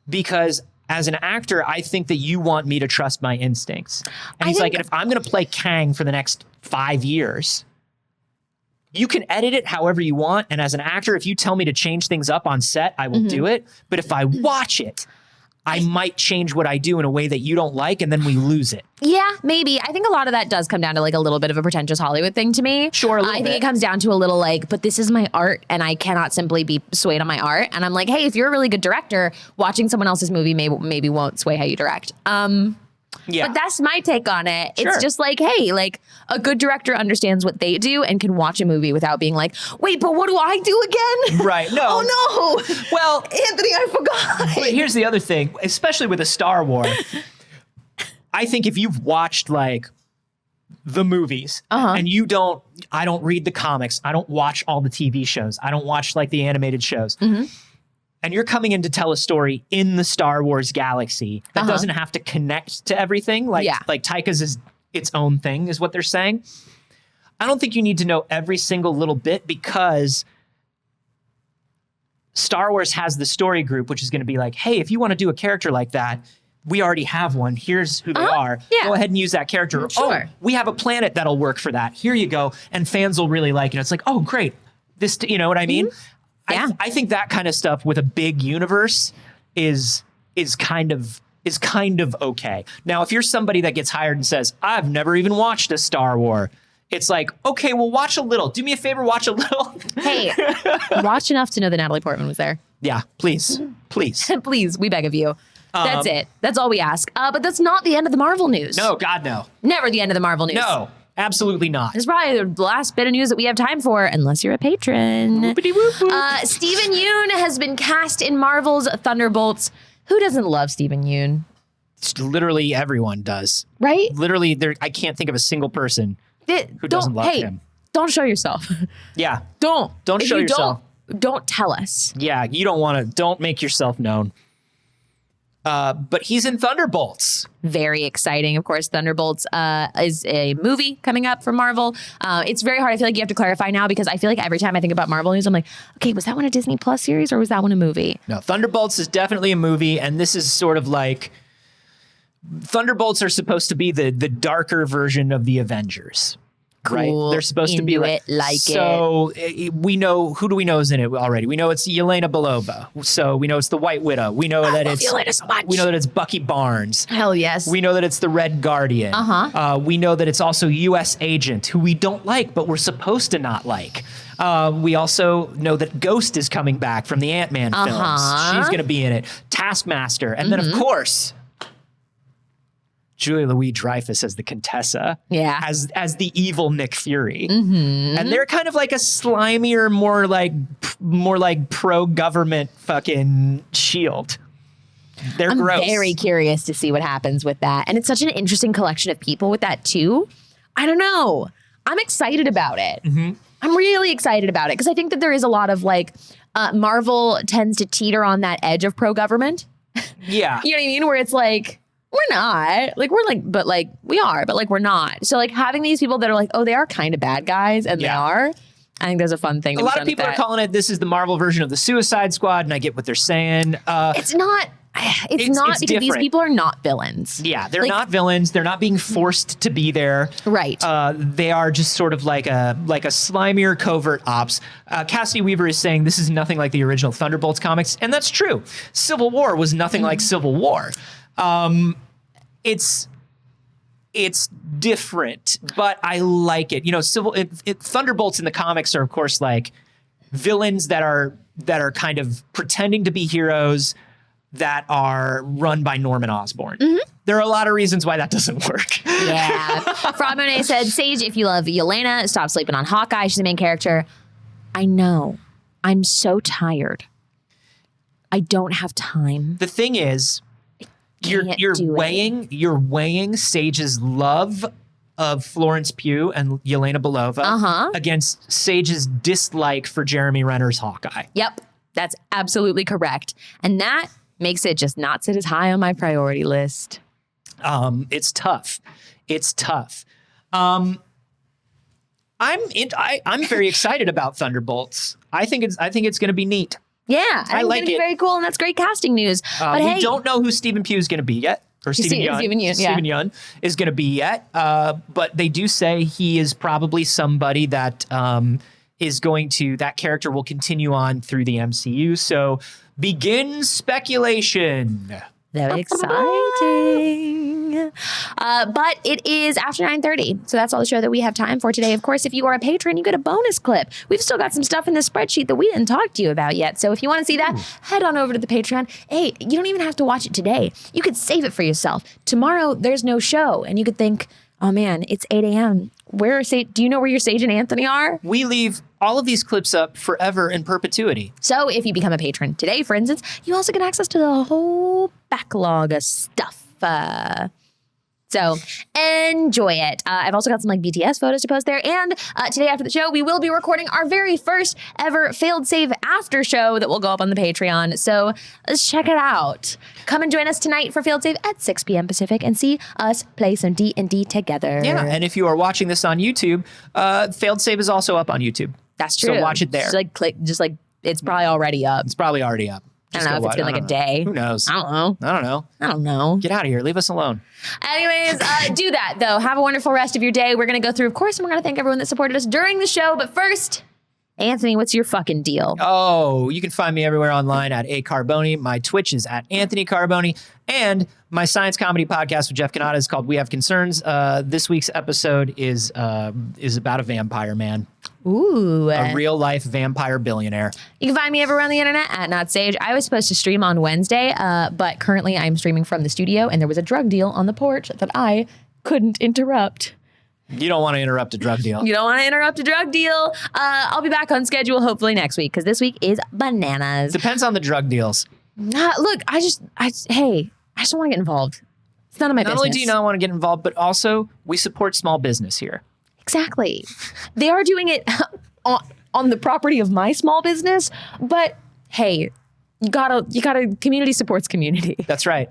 A: because as an actor, I think that you want me to trust my instincts. And he's like, and if I'm going to play Kang for the next 5 years, you can edit it however you want. And as an actor, if you tell me to change things up on set, I will do it. But if I watch it, I might change what I do in a way that you don't like, and then we lose it.
B: Yeah, maybe. I think a lot of that does come down to like a little bit of a pretentious Hollywood thing to me.
A: Sure,
B: I think it comes down to a little like, but this is my art, and I cannot simply be swayed on my art. And I'm like, hey, if you're a really good director, watching someone else's movie maybe won't sway how you direct. Yeah. But that's my take on it. Sure. It's just like, hey, like a good director understands what they do and can watch a movie without being like, wait, but what do I do again?
A: Right. No.
B: Oh, no. Well, Anthony, I forgot.
A: But here's the other thing, especially with a Star Wars. I think if you've watched like the movies and I don't read the comics, I don't watch all the TV shows, I don't watch like the animated shows. Mm-hmm. And you're coming in to tell a story in the Star Wars galaxy that doesn't have to connect to everything. Like Taika's is its own thing, is what they're saying. I don't think you need to know every single little bit because Star Wars has the story group, which is going to be like, hey, if you want to do a character like that, we already have one. Here's who they are. Yeah. Go ahead and use that character. Sure. Oh, we have a planet that'll work for that. Here you go. And fans will really like it. It's like, oh, great. This, you know what I mean? Mm-hmm. Yeah. I think that kind of stuff with a big universe is kind of okay. Now, if you're somebody that gets hired and says, I've never even watched a Star Wars, it's like, okay, well, watch a little. Do me a favor, watch a little.
B: Hey, watch enough to know that Natalie Portman was there.
A: Yeah, please. Please,
B: we beg of you. That's it. That's all we ask. But that's not the end of the Marvel news.
A: No, God, no.
B: Never the end of the Marvel news.
A: No. Absolutely not.
B: It's probably the last bit of news that we have time for, unless you're a patron. Steven Yeun has been cast in Marvel's Thunderbolts. Who doesn't love Steven Yeun?
A: Literally everyone does.
B: Right?
A: Literally, I can't think of a single person who doesn't love him.
B: Don't show yourself.
A: Yeah.
B: Don't
A: show yourself.
B: Don't tell us.
A: Yeah, you don't make yourself known. But he's in Thunderbolts.
B: Very exciting. Of course, Thunderbolts is a movie coming up from Marvel. It's very hard. I feel like you have to clarify now because I feel like every time I think about Marvel news, I'm like, okay, was that one a Disney Plus series or was that one a movie?
A: No, Thunderbolts is definitely a movie. And this is sort of like Thunderbolts are supposed to be the darker version of the Avengers.
B: Cool.
A: Right? They're supposed to be like so we know, who do we know is in it already? We know it's Yelena Belova. So we know it's the White Widow. We know that it's
B: Yelena so much.
A: We know that it's Bucky Barnes.
B: Hell yes.
A: We know that it's the Red Guardian. We know that it's also US Agent, who we don't like, but we're supposed to not like. We also know that Ghost is coming back from the Ant-Man films. She's going to be in it. Taskmaster. And then, of course, Julia Louis-Dreyfus as the Contessa.
B: Yeah.
A: As the evil Nick Fury. And they're kind of like a slimier, more like pro-government fucking SHIELD. They're gross.
B: I'm very curious to see what happens with that. And it's such an interesting collection of people with that too. I don't know. I'm excited about it. I'm really excited about it because I think that there is a lot of like Marvel tends to teeter on that edge of pro-government.
A: Yeah.
B: You know what I mean? Where it's like, we're not. Like, we're like, but like, we are, but like, we're not. So like having these people that are like, oh, they are kind of bad guys and they are. I think there's a fun thing.
A: A lot of people are calling it, this is the Marvel version of the Suicide Squad, and I get what they're saying.
B: It's not. It's not because
A: different.
B: These people are not villains.
A: Yeah, they're not villains. They're not being forced to be there.
B: Right.
A: They are just sort of like a slimier covert ops. Cassidy Weaver is saying this is nothing like the original Thunderbolts comics, and that's true. Civil War was nothing like Civil War. It's different, but I like it. You know, Thunderbolts in the comics are of course like villains that are kind of pretending to be heroes that are run by Norman Osborn. There are a lot of reasons why that doesn't work.
B: Yeah. Frog Monet said, Saige, if you love Yelena, stop sleeping on Hawkeye. She's the main character. I know. I'm so tired. I don't have time.
A: The thing is, you're weighing Saige's love of Florence Pugh and Yelena Belova against Saige's dislike for Jeremy Renner's Hawkeye.
B: Yep. That's absolutely correct. And that makes it just not sit as high on my priority list.
A: It's tough. It's tough. I'm very excited about Thunderbolts. I think it's going to be neat.
B: Yeah, I like it. It's going to be very cool, and that's great casting news. But
A: we don't know who Stephen Pugh is going to be yet, or Stephen Yeun is going to be yet. But they do say he is probably somebody that that character will continue on through the MCU. So begin speculation.
B: Very exciting. But it is after 9:30. So that's all the show that we have time for today. Of course, if you are a patron, you get a bonus clip. We've still got some stuff in the spreadsheet that we didn't talk to you about yet. So if you want to see that, head on over to the Patreon. Hey, you don't even have to watch it today. You could save it for yourself. Tomorrow, there's no show. And you could think, oh man, it's 8 a.m. Do you know where your Saige and Anthony are?
A: We leave all of these clips up forever in perpetuity.
B: So if you become a patron today, for instance, you also get access to the whole backlog of stuff. So enjoy it. I've also got some like BTS photos to post there. And today after the show, we will be recording our very first ever Failed Save after show that will go up on the Patreon. So let's check it out. Come and join us tonight for Failed Save at 6 p.m. Pacific and see us play some D&D together.
A: Yeah, and if you are watching this on YouTube, Failed Save is also up on YouTube.
B: That's true.
A: So watch it there.
B: It's probably already up.
A: It's probably already up.
B: I don't know if it's been like a day.
A: Who knows?
B: I don't know.
A: Get out of here. Leave us alone.
B: Anyways, do that, though. Have a wonderful rest of your day. We're going to go through, of course, and we're going to thank everyone that supported us during the show. But first, Anthony, what's your fucking deal?
A: Oh, you can find me everywhere online at Carboni. My Twitch is at Anthony Carboni. And my science comedy podcast with Jeff Kanata is called We Have Concerns. This week's episode is about a vampire man.
B: Ooh.
A: A real life vampire billionaire.
B: You can find me everywhere on the internet at Not Saige. I was supposed to stream on Wednesday, but currently I'm streaming from the studio, and there was a drug deal on the porch that I couldn't interrupt.
A: You don't want to interrupt a drug deal.
B: You don't want to interrupt a drug deal. I'll be back on schedule hopefully next week, because this week is bananas.
A: Depends on the drug deals.
B: Look, I just don't want to get involved. It's none of my business.
A: Not only do you not want to get involved, but also we support small business here.
B: Exactly. They are doing it on the property of my small business, but hey, you gotta community supports community.
A: That's right.